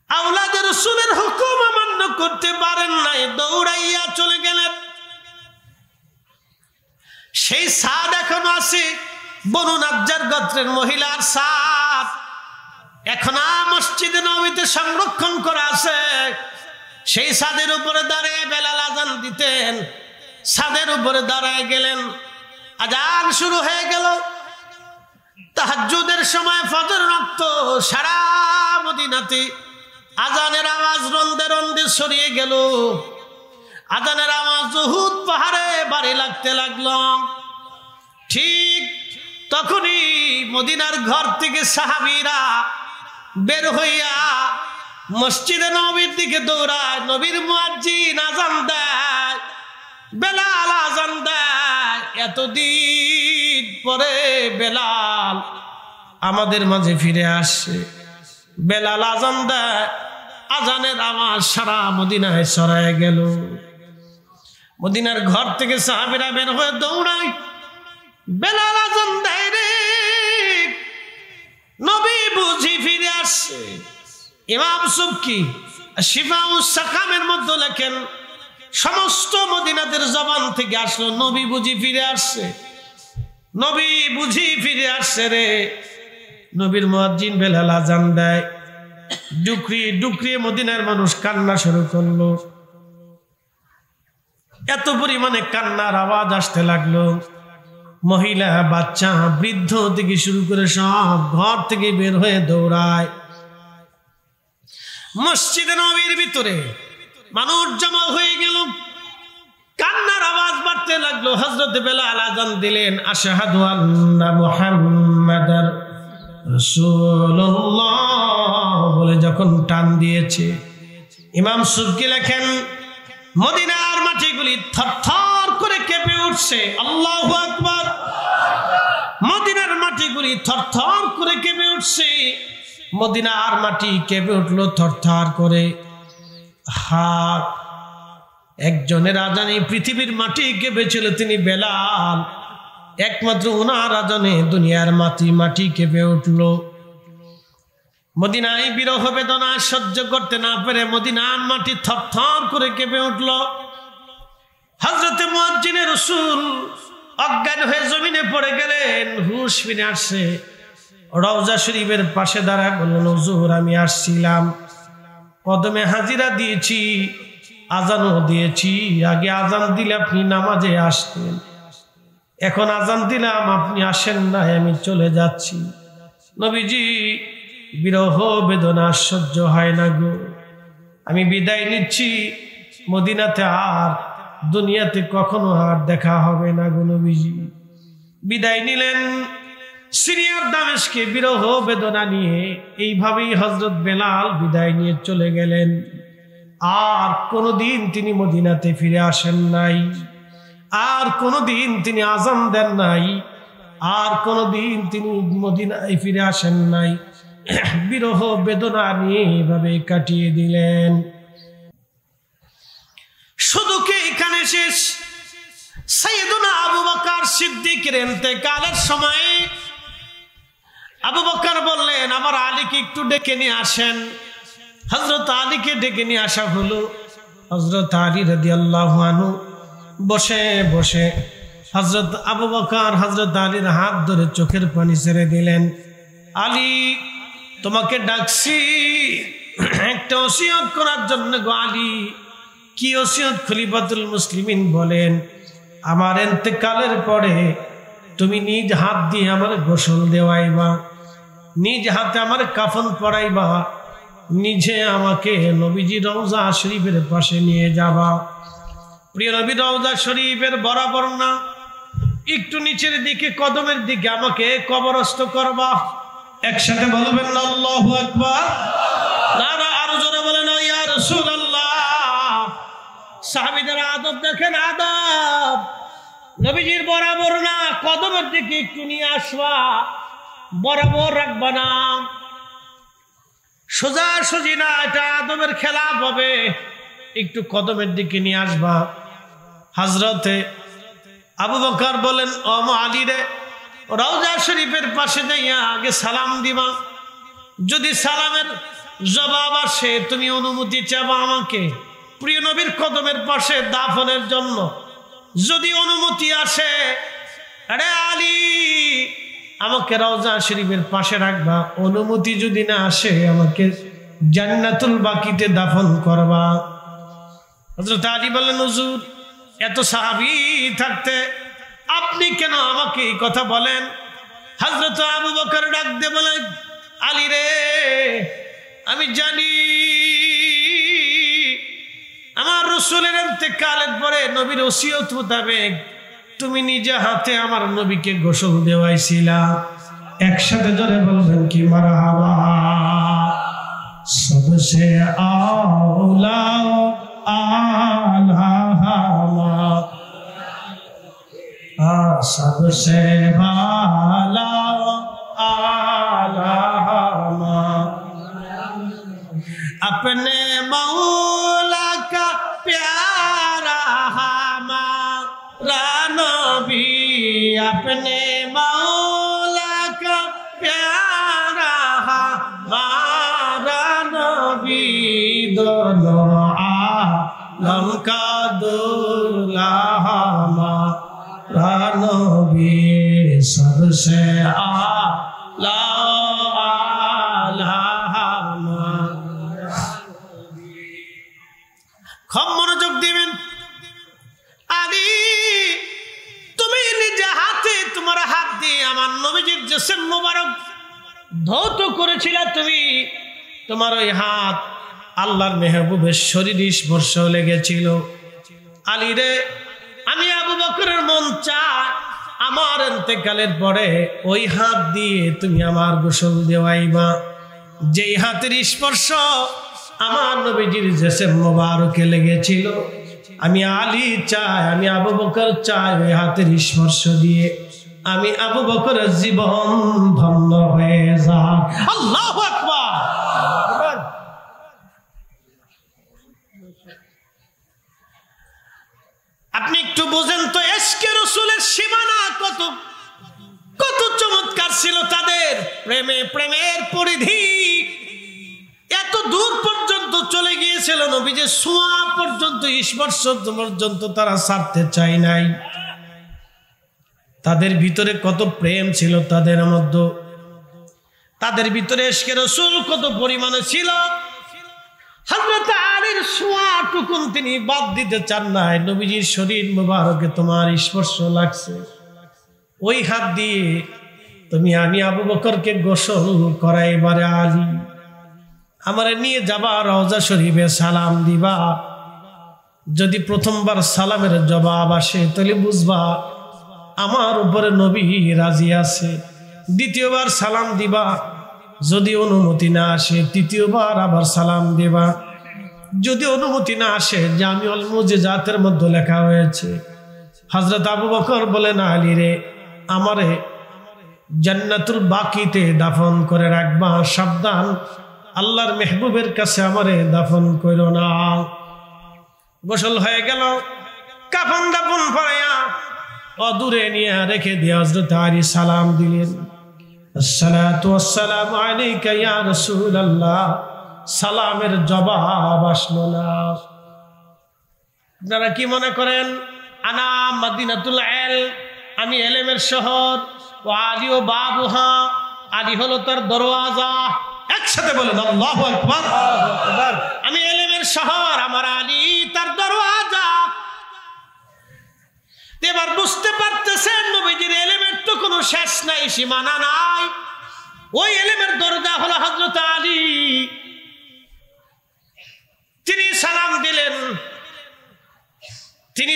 Speaker 1: আওলাদ রাসূলের হুকুম অমান্য করতে পারেন নাই, দৌড়াইয়া চলে গেলেন। সেই সাদ এখনো আছে, বনু নাজ্জার গোত্রের মহিলার সাদ এখন মসজিদে নববীতে সংরক্ষণ করা আছে। সেই সাদের উপরে দাঁড়িয়ে বেলাল আজান দিতেন। সাদের উপরে দাঁড়ায় গেলেন, আজান শুরু হয়ে গেল। তাহাজ্জুদের সময় ফজর রক্ত সারা মদিনাতে আজানের আওয়াজ রন্দে রন্দে ছড়িয়ে গেল। আজানের আওয়াজ উহুদ পাহাড়ে বাড়ি লাগতে লাগলো। ঠিক তখনই মদিনার ঘর থেকে সাহাবীরা বের হইয়া মসজিদে নববীর দিকে দৌড়ায়। নবীর মুয়াজ্জিন আজান দেয়, বেলাল আজান দেয়। এতদিন পরে বেলাল আমাদের মাঝে ফিরে আসছে। বেলাল আজান দেয়, আজানের আওয়াজ সারা মদিনায় ছড়ায় গেল। মদিনার ঘর থেকে সাহাবীরা বের হয়ে দৌড়ায়, বেলাল আজান দেয় রে, নবী বুঝি ফিরে আসছে। ইমাম সুবকি শিফাউস সাকামের মধ্যে লেখেন, সমস্ত মদিনাদের জবান থেকে আসলো, নবী বুঝি ফিরে আসছে, নবী বুঝি ফিরে আসছে রে। নবীর মুয়াজ্জিন বেলাল আজান দেয়, ডুকরিয়ে ডুকরিয়ে মদিনার মানুষ কান্না শুরু করলো। এত পরিমাণে কান্নার আওয়াজ আসতে লাগলো। মহিলা, বাচ্চা, বৃদ্ধ থেকে শুরু করে সব ঘর থেকে বের হয়ে দৌড়ায়। মসজিদে নববীর ভিতরে মানুষ জমা হয়ে গেল, কান্নার আওয়াজ বাড়তে লাগলো। হযরত বেলাল আজান দিলেন, আশহাদু আন্না মুহাম্মাদার রাসূলুল্লাহ বলে যখন টান দিয়েছে, ইমাম সুবকি লেখেন, মদিনার মাটিগুলি থরথর করে কেঁপে উঠছে। আল্লাহু আকবার। মদিনার মাটিগুলি থরথর করে কেঁপে উঠছে। মদিনার মাটি কেঁপে উঠলো থরথর করে। হাত একজনের আজানে পৃথিবীর মাটি কেঁপেছিল, তিনি বেলাল। একমাত্র ওনার আজানে দুনিয়ার মাটি কেঁপে উঠল। মদিনায় বিরহ বেদনা সহ্য করতে না পেরে মদিনার মাটি থরথর করে কেঁপে উঠল। হযরতে মুয়াজ্জিনের রাসূল অজ্ঞান হয়ে জমিনে পড়ে গেলেন। হুশ ফিরে আসছে, রওজা শরীফের পাশে দাঁড়ায় বললেন, হুজুর আমি আসছিলাম, কদমে হাজিরা দিয়েছি, আজানও দিয়েছি। আগে আজান দিলে আপনি নামাজে আসতেন, এখন আজান দিলাম আপনি আসেন না, আমি চলে যাচ্ছি। নবীজি, বিরহ বেদনা সহ্য হয় না গো, আমি বিদায় নিচ্ছি, মদিনাতে আর দুনিয়াতে কখনো আর দেখা হবে না গো। নবীজি বিদায় নিলেন। সিরিয়ার দামেস্কে বিরহ বেদনা নিয়ে এইভাবেই হযরত বেলাল বিদায় নিয়ে চলে গেলেন। আর কোনোদিন তিনি মদিনাতে ফিরে আসেন নাই, আর কোনোদিন তিনি আযান দেন নাই, আর কোনোদিন তিনি মদিনায় ফিরে আসেন নাই। বিরহ বেদনা নিয়ে এইভাবে কাটিয়ে দিলেন। শুধু কি এখানে শেষ? সাইয়েদুনা আবু বকর সিদ্দিকের ইন্তেকালের সময় আবু বকর বললেন, আমার আলীকে একটু ডেকে নিয়ে আসেন। হযরত আলীকে ডেকে নিয়ে আসা হলো। হযরত আলী রাদিয়াল্লাহু আনহু বসে বসে হযরত আবু বকর হযরত আলীর হাত ধরে চোখের পানি ছেড়ে দিলেন। আলী, তোমাকে ডাকছি একটা ওসিয়ত করার জন্য গো আলী। কি ওসিয়ত? খলিফাতুল মুসলিমিন বলেন, আমার ইন্তেকালের পরে তুমি নিজ হাত দিয়ে আমার গোসল দেওয়াইবা, নিজ হাতে আমার কাফন পরাইবা, নিজে আমাকে নবীজি রওজা শরীফের পাশে নিয়ে যাবা। প্রিয় নবী রওজা শরীফের বরাবর না, একটু নিচের দিকে কদমের দিকে আমাকে কবরস্থ করবা। একসাথে বলবেন না আল্লাহু আকবার? নারা আরো জোরে বলেন ইয়া রাসূলুল্লাহ। সাহাবীদের আদব দেখেন, আদব। নবীজির বরাবর না, কদমের দিকে একটু নিয়ে আসবা, বরাবর রাখবা না, সোজা সোজি না, এটা আদবের খেলাফ হবে। একটু কদমের দিকে নিয়ে আসবা। হযরতে আবু বকর বলেন, ও আলী রে, রওজা শরীফের পাশে যাইয়া আগে সালাম দিবা। যদি সালামের জবাব আসে তুমি অনুমতি চাবা আমাকে প্রিয় নবীর কদমের পাশে দাফনের জন্য। যদি অনুমতি আসে, আরে আলী আমাকে রওজা শরীফের পাশে রাখবা। অনুমতি যদি না আসে আমাকে জান্নাতুল বাকিতে দাফন করবা। হযরত আলী বললেন, হুজুর এত সাহাবী থাকতে আপনি কেন আমাকে এই কথা বলেন? হযরত আবু বকর ডাক দিয়ে বলেন, আলী রে, আমি জানি আমার রাসূলের ইন্তেকালের পরে নবীর ওসিয়ত মোতাবেক তুমি নিজে হাতে আমার নবীকে গোসল দেওয়াইছিলা। একসাথে জোরে বলবেন কি মারহাবা। সবসে আওলা আলাহামা सबसे भाला आलामा अपने मौला का प्यारा हमारा नबी, अपने मौला का प्यारा हमारा नबी, दोनों आलम का दूल्हा नबी, सबसे आला খুব মনোযোগ দিবেন। আলী, তুমি নিজে হাতে তোমার হাত দিয়ে আমার নবীজির জিসম মোবারক ধৌত করেছিলে। তুমি তোমার ওই হাত আল্লাহর মেহবুবের শরীরে স্পর্শ লেগেছিল। আলী রে, আমি আবু বকরের মন চায় আমার ইন্তেকালের পরে ওই হাত দিয়ে তুমি আমার গোসল দেওয়াইবা। যেই হাতের স্পর্শ আমার নবীজির জিসম মোবারকে লেগেছিল, আমি আলী চাই, আমি আবু বকর চাই ওই হাতের স্পর্শ দিয়ে আমি আবু বকরের জীবন ধন্য হয়ে যায়। আল্লাহু আকবার। আপনি একটু বুঝেন তো, ইশকে রাসূলের সীমানা কত কত চমৎকার ছিল তাদের। প্রেমের পরিধি এত দূর পর্যন্ত চলে গিয়েছিল, নবীজির ছোঁয়া পর্যন্ত, স্পর্শ পর্যন্ত তারা ছাড়তে চায় নাই। তাদের ভিতরে কত প্রেম ছিল তাদের মধ্যে, তাদের ভিতরে ইশকে রাসূল কত পরিমাণে ছিল। হযরত আলীর ছোঁয়াটুকুন তিনি বাদ দিতে চান নাই। নবীজির শরীর মুবারকে তোমার স্পর্শ লাগছে, ওই হাত দিয়ে তুমি আমি আবু বকরকে গোসল করাইবারে আলী আমারে নিয়ে যাবা, রওজা শরীফে সালাম দিবা। যদি প্রথমবার সালামের জবাব আসে তাহলে বুঝবা আমার উপরে নবী রাজি আছে। দ্বিতীয়বার সালাম দিবা, যদি অনুমতি না আসে তৃতীয়বার আবার সালাম দিবা। যদি অনুমতি না আসে, জামিউল মুজিজাতের মধ্যে লেখা হয়েছে হযরত আবু বকর বলেন, আলী রে, আমারে জান্নাতুল বাকিতে দাফন করে রাখবা, সাবধান আল্লাহর মেহবুবের কাছে আমারে দাফন কইরো না। গোসল হয়ে গেল, কাফন দাফন করাইয়া অদূরে নিয়ে রেখে দিয়ে হযরত আলী সালাম দিলেন, আসসালাতু ওয়াসসালামু আলাইকা ইয়া রাসূলুল্লাহ। সালামের জবাব আসলো না। আপনারা কি মনে করেন আনা মদিনাতুল ইলম, আমি ইলমের শহর, ও আলী ও বাবুহা, আলী হলো তার দরওয়াজা। একসাথে বলেন আল্লাহু আকবার। আমি ইলমের শহর, আমার আলী তার দরওয়াজা। এবার বুঝতে পারতেছেন নবীজির ইলমের তো কোনো শেষ নাই, সীমানা নাই। ওই ইলমের দরজা হলো হযরত আলী। তিনি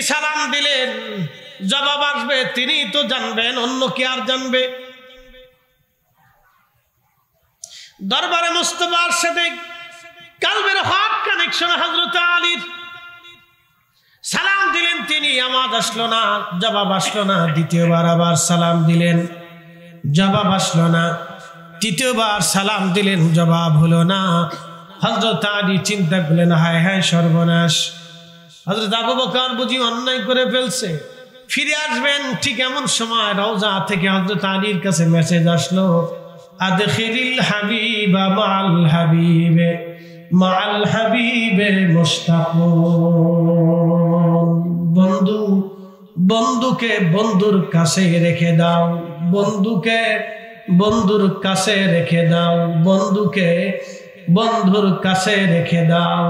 Speaker 1: সালাম দিলেন, জবাব আসবে তিনি তো জানবেন, অন্য কি আর জানবে? দরবারে মুস্তাফার সাথে কালবের হক কানেকশন হযরত আলীর। সালাম দিলেন তিনি, আওয়াজ আসলো না, জবাব আসলো না। দ্বিতীয়বার আবার সালাম দিলেন, জবাব আসলো না। তৃতীয়বার সালাম দিলেন, জবাব হলো না। হযরত আলী চিন্তা করলেন, হায় হায় সর্বনাশ, হযরত আবু বকর বুঝি অন্যায় করে ফেলছে, ফিরে আসবেন। ঠিক এমন সময় রওজা থেকে হযরত আলীর কাছে মেসেজ আসলো, আদখিলিল হাবিবা মাআল হাবিবে মাআল হাবিবে মুশতাকুন। বন্ধু বন্ধুকে বন্ধুর কাছে রেখে দাও, বন্ধুকে বন্ধুর কাছে রেখে দাও, বন্ধুকে বন্ধুর কাছে রেখে দাও,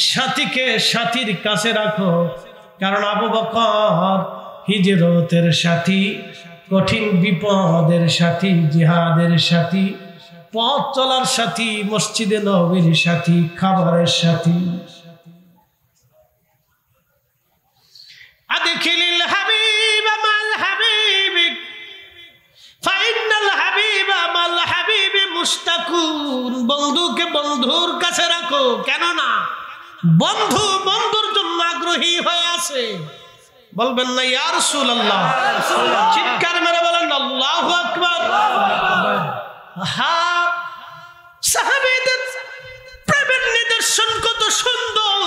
Speaker 1: সাথীকে সাথীর কাছে রাখো। কারণ আবু বকর হিজরতের সাথী, কঠিন বিপদের সাথী, জিহাদের সাথী, পথ চলার সাথী, মসজিদে নববীর সাথী, খাবারের সাথী। আদখিলিল হাবিবা মাল হাবিবি ফাইনাল হাবিবা মাল হাবিবি মুশতাকুন। বন্ধুকে বন্ধুর কাছে রাখো, কেন না বন্ধু বন্ধুর জন্য আগ্রহী হয়ে আছে। বলবেন না ইয়া রাসূলুল্লাহ? চিৎকার মেরে বলেন আল্লাহু আকবার। হ্যাঁ, সাহাবীদের প্রেমের নিদর্শন কত সুন্দর,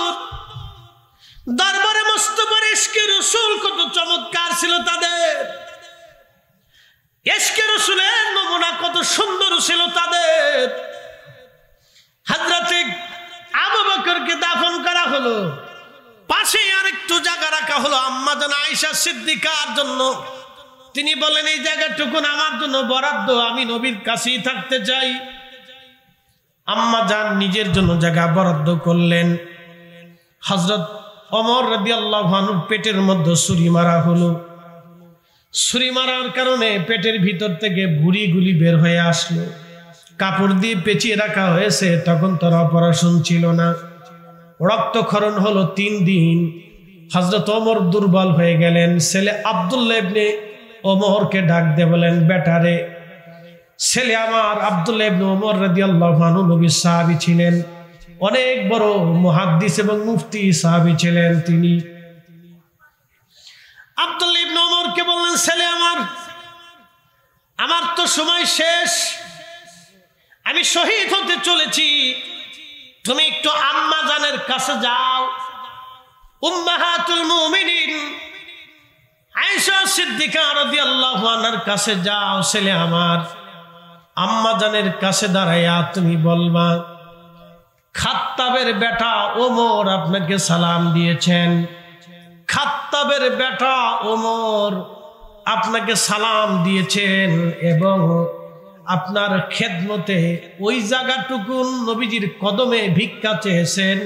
Speaker 1: দরবারে মুস্তাফার ইশকে রাসূল কত চমৎকার ছিল তাদের, ইশকে রাসূলের নমুনা কত সুন্দর ছিল তাদের। হযরত আবু বকরকে দাফন করা হলো, পাশে আরেকটু জায়গা রাখা হলো আম্মা জান আয়েশা সিদ্দিকার জন্য। তিনি বলেন, এই জায়গাটুকু আমার জন্য বরাদ্দ, আমি নবীর কাছেই থাকতে চাই। আম্মা জান নিজের জন্য জায়গা বরাদ্দ করলেন। হযরত ওমর রাদিয়াল্লাহু আনহুর পেটের মধ্যে ছুরি মারা হলো। ছুরি মারার কারণে পেটের ভিতর থেকে ভুঁড়িগুলি বের হয়ে আসলো, কাপড় দিয়ে পেঁচিয়ে রাখা হয়েছে। তখন তোর অপারেশন ছিল না, রক্তক্ষরণ হলো 3 দিন। হযরত ওমর দুর্বল হয়ে গেলেন। ছেলে আব্দুল্লাহ ইবনে ওমরকে ডাক দিয়ে বলেন, বেটারে, ছেলে আমার আব্দুল্লাহ ইবনে ওমর রাদিয়াল্লাহু আনহু নবীর সাহাবী ছিলেন, অনেক বড় মুহাদ্দিস এবং মুফতি সাহাবী ছিলেন তিনি। আব্দুল্লাহ ইবনে ওমরকে বললেন, ছেলে আমার তো সময় শেষ, আমি শহীদ হতে চলেছি, তুমি একটু আম্মা জানের কাছে যাও, উম্মাহাতুল মুমিনিন আয়েশা সিদ্দিকা রাদিয়াল্লাহু আনহার কাছে যাও। ছেলে আমার, আম্মা জানের কাছে দাঁড়াইয়া তুমি বলবা, খাত্তাবের বেটা ওমর আপনাকে সালাম দিয়েছেন, খাত্তাবের বেটা ওমর আপনাকে সালাম দিয়েছেন এবং আপনার খেদমতে ওই জায়গাটুকু নবীজির কদমে ভিক্ষা চেয়েছেন,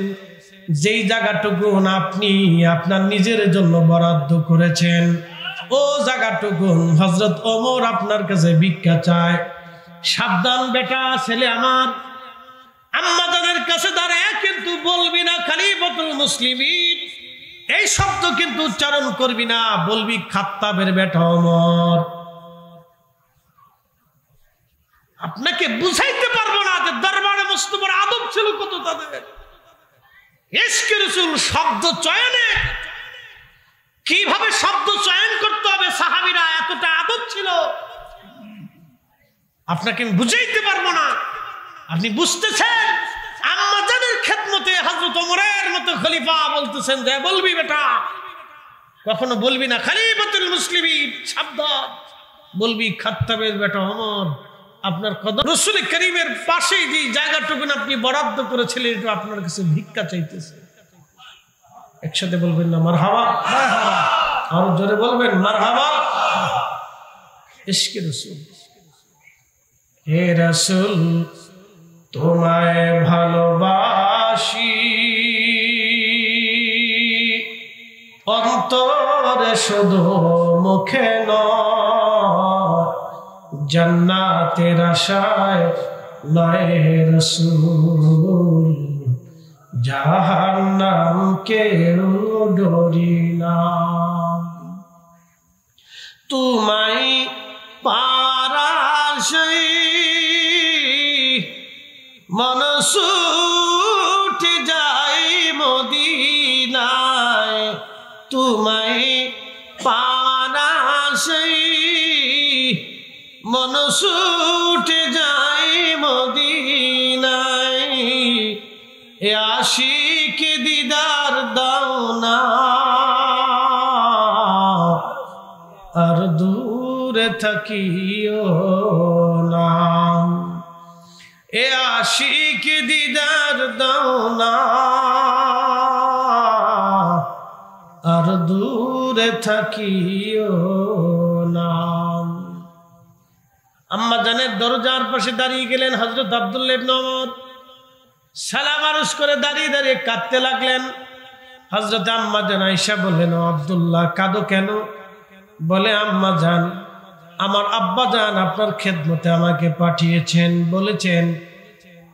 Speaker 1: যেই জায়গাটুকু আপনি আপনার নিজের জন্য বরাদ্দ করেছেন, ও জায়গাটুকু হযরত ওমর আপনার কাছে ভিক্ষা চায়। সাবধান বেটা, ছেলে আমার, আম্মা জানের কাছে দাঁড়ায় কিন্তু বলবি না খলিফাতুল মুসলিমিন, এই শব্দ কিন্তু উচ্চারণ করবি না, বলবি খাত্তাবের বেটা ওমর। আপনাকে বুঝাইতে পারবো না যে দরবারে মুস্তফার আদব ছিল কত তাদের। ইশকে রাসূল শব্দ চয়নে কিভাবে শব্দ চয়ন করতে হবে, সাহাবীরা এতটা আদব ছিল, আপনাকে আমি বুঝাইতে পারবো না। আপনি বুঝতেছেন আম্মা জানের খেদমতে হযরত ওমরের মতো খলিফা বলতেছেন যে বলবি বেটা, কখনো বলবি না খলিফাতুল মুসলিমিন, সাবধান, বলবি খাত্তাবের বেটা ওমর আপনার কদম। রাসূল করিমের পাশেই যে জায়গাটুকু আপনি বরাদ্দ করেছিলেন এটা আপনার কাছে ভিক্ষা চাইতেছে। একসাথে বলবেন না মারহাবা, আর জোরে বলবেন মারহাবা। ইশকে রাসূল, হে রাসূল তোমায় ভালোবাসি, অন্তরে শুধু মুখে নয়, জান্নাতের আশায় নয় হে রাসূল, জাহান্নাম কেউ ডরি না। তোমায় পারাশই মন ছুটে যায় মদিনায়, তোমায় পারাশই মন ছুটে যায় মদিনায়, এ আশিক দিদার দাও না, আর দূরে থাকিও না, এ আশিক দিদার দাও না, আর দূরে থাকিও না। আম্মা জানের দরজার পাশে দাঁড়িয়ে গেলেন হযরত আব্দুল্লাহ ইবনে ওমর, সালাম আরজ করে দাঁড়িয়ে দাঁড়িয়ে কাঁদতে লাগলেন। হযরত আম্মা জান আয়েশা বললেন, ও আব্দুল্লাহ কাঁদো কেন? বলে আম্মা জান আমার আব্বা জান আপনার খেদমতে আমাকে পাঠিয়েছেন, বলেছেন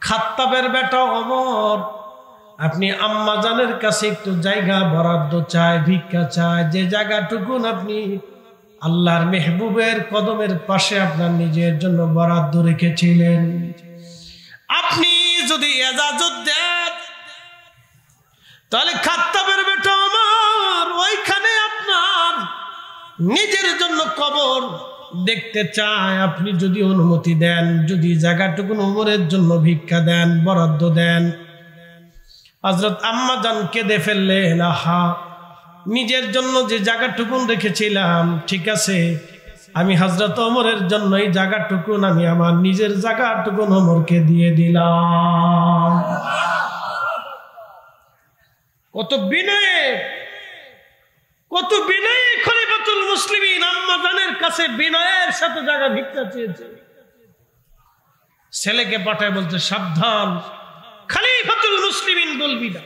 Speaker 1: খাত্তাবের বেটা ওমর আপনি আম্মা জানের কাছে একটু জায়গা বরাদ্দ চায়, ভিক্ষা চায়, যে জায়গাটুকুন আপনি আল্লাহর মেহবুবের কদমের পাশে আপনার নিজের জন্য বরাদ্দ রেখেছিলেন, আপনি যদি ইজাজত দেন তাহলে খাত্তাবের বেটা ওমর ওইখানে আপনার নিজের জন্য কবর দেখতে চায়, আপনি যদি অনুমতি দেন, যদি জায়গাটুকু ওমরের জন্য ভিক্ষা দেন, বরাদ্দ দেন। হযরত আম্মা জান কেঁদে ফেললেন, আহা নিজের জন্য যে জায়গাটুকুন রেখেছিলাম ঠিক আছে, আমি হযরত ওমরের জন্য এই জায়গাটুকুন আমি আমার নিজের জায়গাটুকুন ওমরকে দিয়ে দিলাম। কত বিনয়ে, কত বিনয়ে খলিফাতুল মুসলিমিন আম্মা জানের কাছে বিনয়ের সাথে জায়গা ভিক্ষা চেয়েছে। ছেলেকে পাঠায় বলতে সাবধান খলিফাতুল মুসলিমিন বলবি না,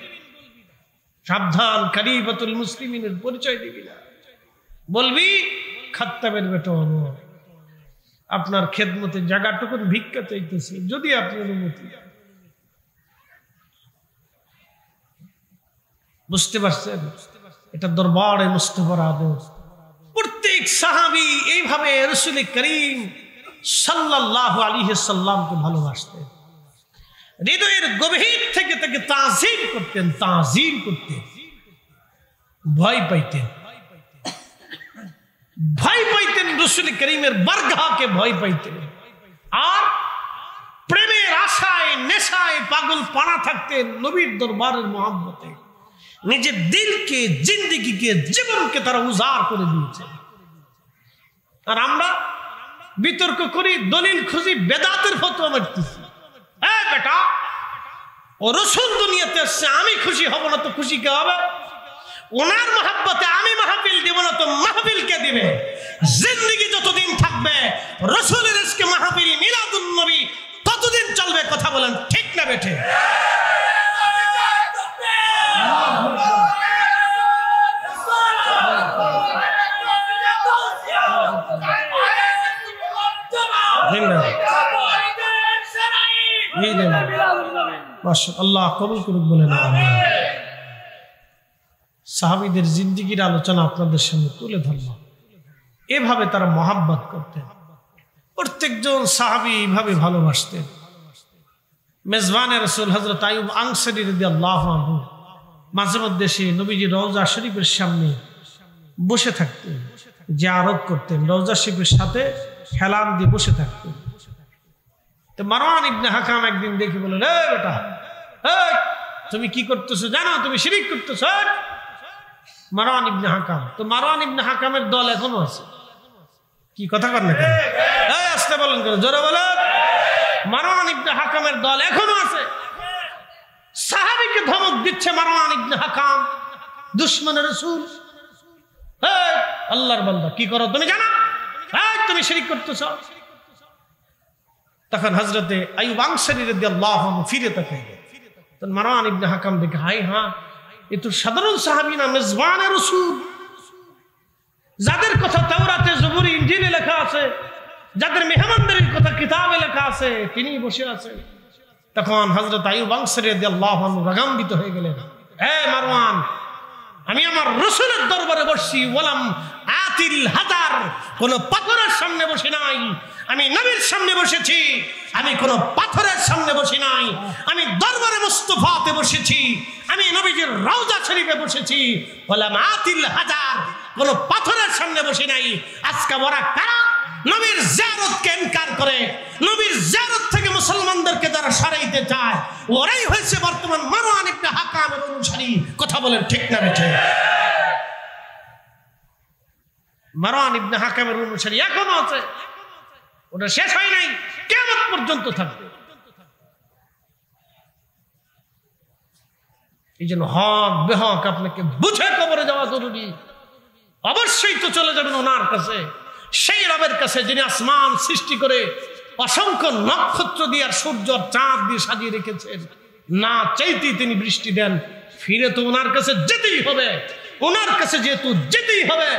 Speaker 1: সাবধান খলিফাতুল মুসলিমিনের পরিচয় দিবি না, বলবি খাত্তাবের বেটা ওমর আপনার খেদমতে জায়গাটুকু ভিক্ষা চাইতেছে, যদি আপনি অনুমতি দেন। বুঝতে পারছেন এটা দরবারে মুস্তফার আদব। প্রত্যেক সাহাবী এইভাবে রাসূল করিম সাল্লাল্লাহু আলাইহি সাল্লামকে ভালোবাসতেন, হৃদয়ের গভীর থেকে তাকে তাজিম করতেন, তাজিম করতেন, ভয় পাইতেন, ভয় পাইতেন রাসূল করিমের বারগাহকে ভয় পাইতেন, আর প্রেমের আশায় নেশায় পাগল পানা থাকতেন নবীর দরবারের মহব্বতে। নিজের দিলকে, জিন্দেগিকে, জীবনকে তারা উজাড় করে দিয়েছে। আর আমরা বিতর্ক করি, দলিল খুঁজি, বেদাতের ফতোয়া মারতেছি। এই বেটা ও রাসূল দুনিয়াতে আসছে, আমি খুশি হব না তো খুশি কে হবে? ওনার মহব্বতে আমি মাহফিল দিব না তো মাহফিল কে দিবে? জিন্দেগি যতদিন থাকবে রাসূলের ইশকে মাহফিল মিলাদুন নবী ততদিন চলবে। কথা বলেন ঠিক না বেঠে? আল্লাহ কবুল করুক বলেন। সাহাবীদের জিন্দেগির আলোচনা আপনাদের সামনে তুলে ধরলাম। এভাবে তারা মহাব্বত করতেন। প্রত্যেকজন সাহাবী এইভাবে ভালোবাসতেন। মেজবানে রাসূল হযরত আইয়ুব আনসারী রাদিয়াল্লাহু আনহু মাঝে মধ্যে সে নবীজির রওজা শরীফের সামনে বসে থাকতেন, জিয়ারত করতেন, রওজা শরীফের সাথে হেলান দিয়ে বসে থাকতেন। তো মারওয়ান ইবনে হাকাম একদিন দেখে বললেন, এ বেটা, তুমি কি করতেছো জানো? তুমি শিরক করতেছো। মারওয়ান ইবনে হাকাম, তো মারওয়ান ইবনে হাকামের দল এখনো আছে। কি কথা কর না কেন? আসতে বলেন কেন? জোরে বলেন। মারওয়ান ইবনে হাকামের দল এখনো আছে। সাহাবীকে ধমক দিচ্ছে মারওয়ান ইবনে হাকাম, দুশমনের রাসূল। আল্লাহর বান্দা, কি করো তুমি জানো? তুমি শিরক করতেছো। তখন হযরতে আইয়ুব আনসারী রাদিয়াল্লাহু আনহু ফিরে তাকায়। তখন মারওয়ান ইবনে হাকাম দেখে, হাই হ্যাঁ, এ তো সাধারণ সাহাবী না, মেজবানে রাসূল, যাদের কথা তাওরাতে, জবুরে, ইনজিলে লেখা আছে, যাদের মেহমানদারির কথা কিতাবে লেখা আছে, তিনি বসে আছেন। তখন হযরত আইয়ুব আনসারী রাদিয়াল্লাহু আনহু রাগান্বিত হয়ে গেলেন, হে মারওয়ান, আমি আমার রাসূলের দরবারে বসছি, ওয়ালাম আতিল হাজার, কোন পাথরের সামনে বসে নাই। আমি নবীর সামনে বসেছি, আমি কোন পাথরের সামনে বসি নাই। আমি দরবারে মুস্তাফাতে বসেছি, আমি নবীজির রওজা শরীফে বসেছি। ওয়ালাম আতিল হাজার, কোন পাথরের সামনে বসি নাই। আজকে ওরা কারা? নবীর জিয়ারতকে ইনকার করে, নবীর জিয়ারত থেকে মুসলমানদেরকে যারা সরাইতে চায়, ওরাই হয়েছে বর্তমান মারওয়ান ইবনে হাকামের অনুসারী। কথা বলেন ঠিক না বেঠিক? মারওয়ান ইবনে হাকামের অনুসারী এখনো আছে, ওটা শেষ হয় নাই, কিয়ামত পর্যন্ত থাকবে। এই জন্য হক বেহক আপনাকে বুঝে কবরে যাওয়া জরুরি। অবশ্যই তো চলে যাবেন ওনার কাছে, সেই রবের কাছে যিনি আসমান সৃষ্টি করে অসংখ্য নক্ষত্র দিয়ে আর সূর্য আর চাঁদ দিয়ে সাজিয়ে রেখেছেন। না চাইতেই তিনি বৃষ্টি দেন। ফিরে তো ওনার কাছে যেতেই হবে। ওনার কাছে যেহেতু যেতেই হবে,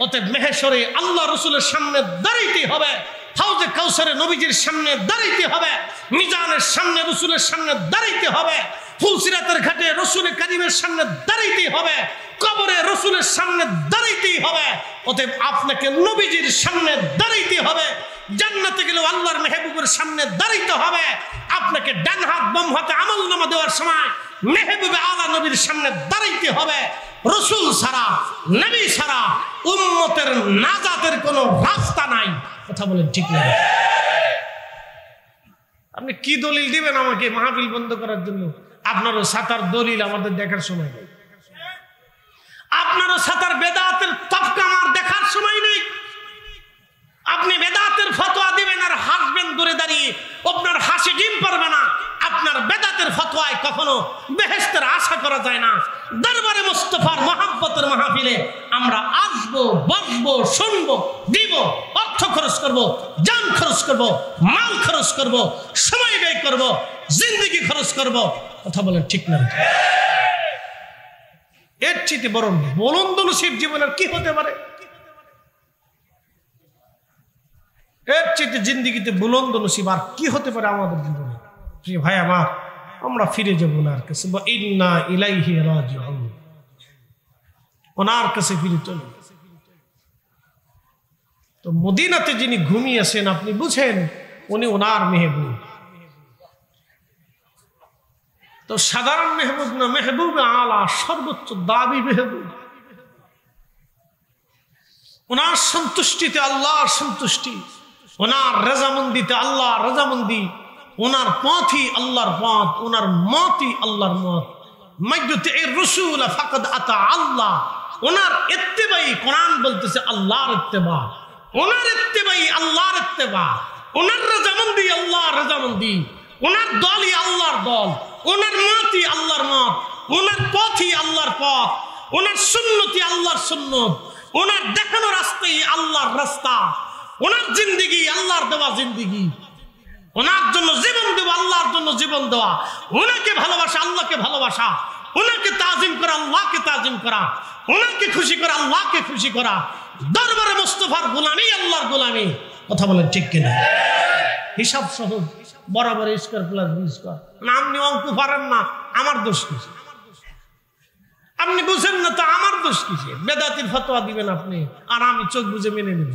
Speaker 1: অতএব মেহেশরে আল্লাহ রসুলের সামনে দাঁড়াইতেই হবে, হাউজে কাউসারে নবীজির সামনে দাঁড়াইতে হবে, মিজানের সামনে রসুলের সামনে দাঁড়াইতে হবে, ফুলসিরাতের ঘাটে রসুল কারীমের সামনে দাঁড়াইতেই হবে, কবরে রসুলের সামনে দাঁড়াইতেই হবে। অতএব আপনাকে নবীজির সামনে দাঁড়াইতে হবে। জান্নাতে গেলেও আল্লাহর মেহবুবের সামনে দাঁড়াইতে হবে। আপনাকে ডান হাত বাম হাতে আমলনামা দেওয়ার সময় মেহবুবে আলা নবীর সামনে দাঁড়াইতে হবে। রসুল ছাড়া, নবী ছাড়া উম্মতের নাজাতের কোনো রাস্তা নাই। কথা বলেন ঠিক না? আপনি কি দলিল দিবেন আমাকে মাহফিল বন্ধ করার জন্য? আপনারও সাতার দলিল আমাদের দেখার সময় নেই। আপনারও সাতার বেদাতের তফকা আমার দেখার সময় নেই। আপনি বেদাতের ফতোয়া দিবেন আর হাসবেন দূরে দাঁড়িয়ে, আপনার হাসি ডিম পারবে না। আপনার বেদাতের ফতোয়ায় কখনো বেহেশতের আশা করা যায় না। দরবারে মুস্তাফার মহব্বতের মাহফিলে আমরা আসবো, বসবো, শুনবো, দিব, অর্থ খরচ করব, জান খরচ করব, মাল খরচ করব, সময় ব্যয় করব, জিন্দেগি খরচ করব। কথা বলেন ঠিক না? এর চেয়ে বড় বুলন্দ নসিব জীবনের কি হতে পারে? এর চেয়ে জিন্দেগিতে বুলন্দ নসিব আর কি হতে পারে আমাদের জীবনে? প্রিয় ভাই আমার, আমরা ফিরে যাবো ওনার কাছে, ইন্না ইলাইহি রাজিউন। ওনার কাছে ফিরে চলুন। তো মদিনাতে যিনি ঘুমিয়েছেন আপনি বুঝেন, উনি ওনার মেহবুব। তো সাধারণ মেহবুব না, মেহবুব আলা, সর্বোচ্চ দাবি মেহবুব। ওনার সন্তুষ্টিতে আল্লাহর সন্তুষ্টি, ওনার রেজামন্দিতে আল্লাহর রেজামন্দি, ওনার পথই আল্লাহর পথ, ওনার মতই আল্লাহর মত। মাইয়ুতির রাসূল ফাকাদ আতা আল্লাহ। ওনার ইত্তেবাই, কোরআন বলতেছে আল্লাহর ইত্তেবা, ওনার ইত্তেবাই আল্লাহর ইত্তেবা, ওনার রেজামন্দি আল্লাহর রেজামন্দি, ওনার দলই আল্লাহর দল, ওনার মতই আল্লাহর মত, ওনার পথই আল্লাহর পথ, ওনার সুন্নতি আল্লাহর সুন্নত, ওনার দেখানো রাস্তাই আল্লাহর রাস্তা, ওনার জিন্দেগি আল্লাহর দেওয়া জিন্দেগি, ওনার জন্য জীবন দেওয়া, আল্লাহর জন্য জীবন দেওয়া, ওনাকে ভালোবাসা, আল্লাহকে ভালোবাসা, ওনাকে তাজিম করা, আল্লাহকে তাজিম করা, ওনাকে খুশি করা, আল্লাহকে খুশি করা। দরবারে মুস্তাফার গোলামি আল্লাহর গোলামি। কথা বলেন ঠিক কিনা? হিসাব সহজ, বরাবর স্কয়ার প্লাস বি স্কয়ার। না আপনি অঙ্ক পারেন না, আমার দোষ কিসে? আপনি বুঝেন না তো আমার দোষ কিসে? বেদাতির ফতোয়া দিবেন আপনি, আর আমি চোখ বুঝে মেনে নেব।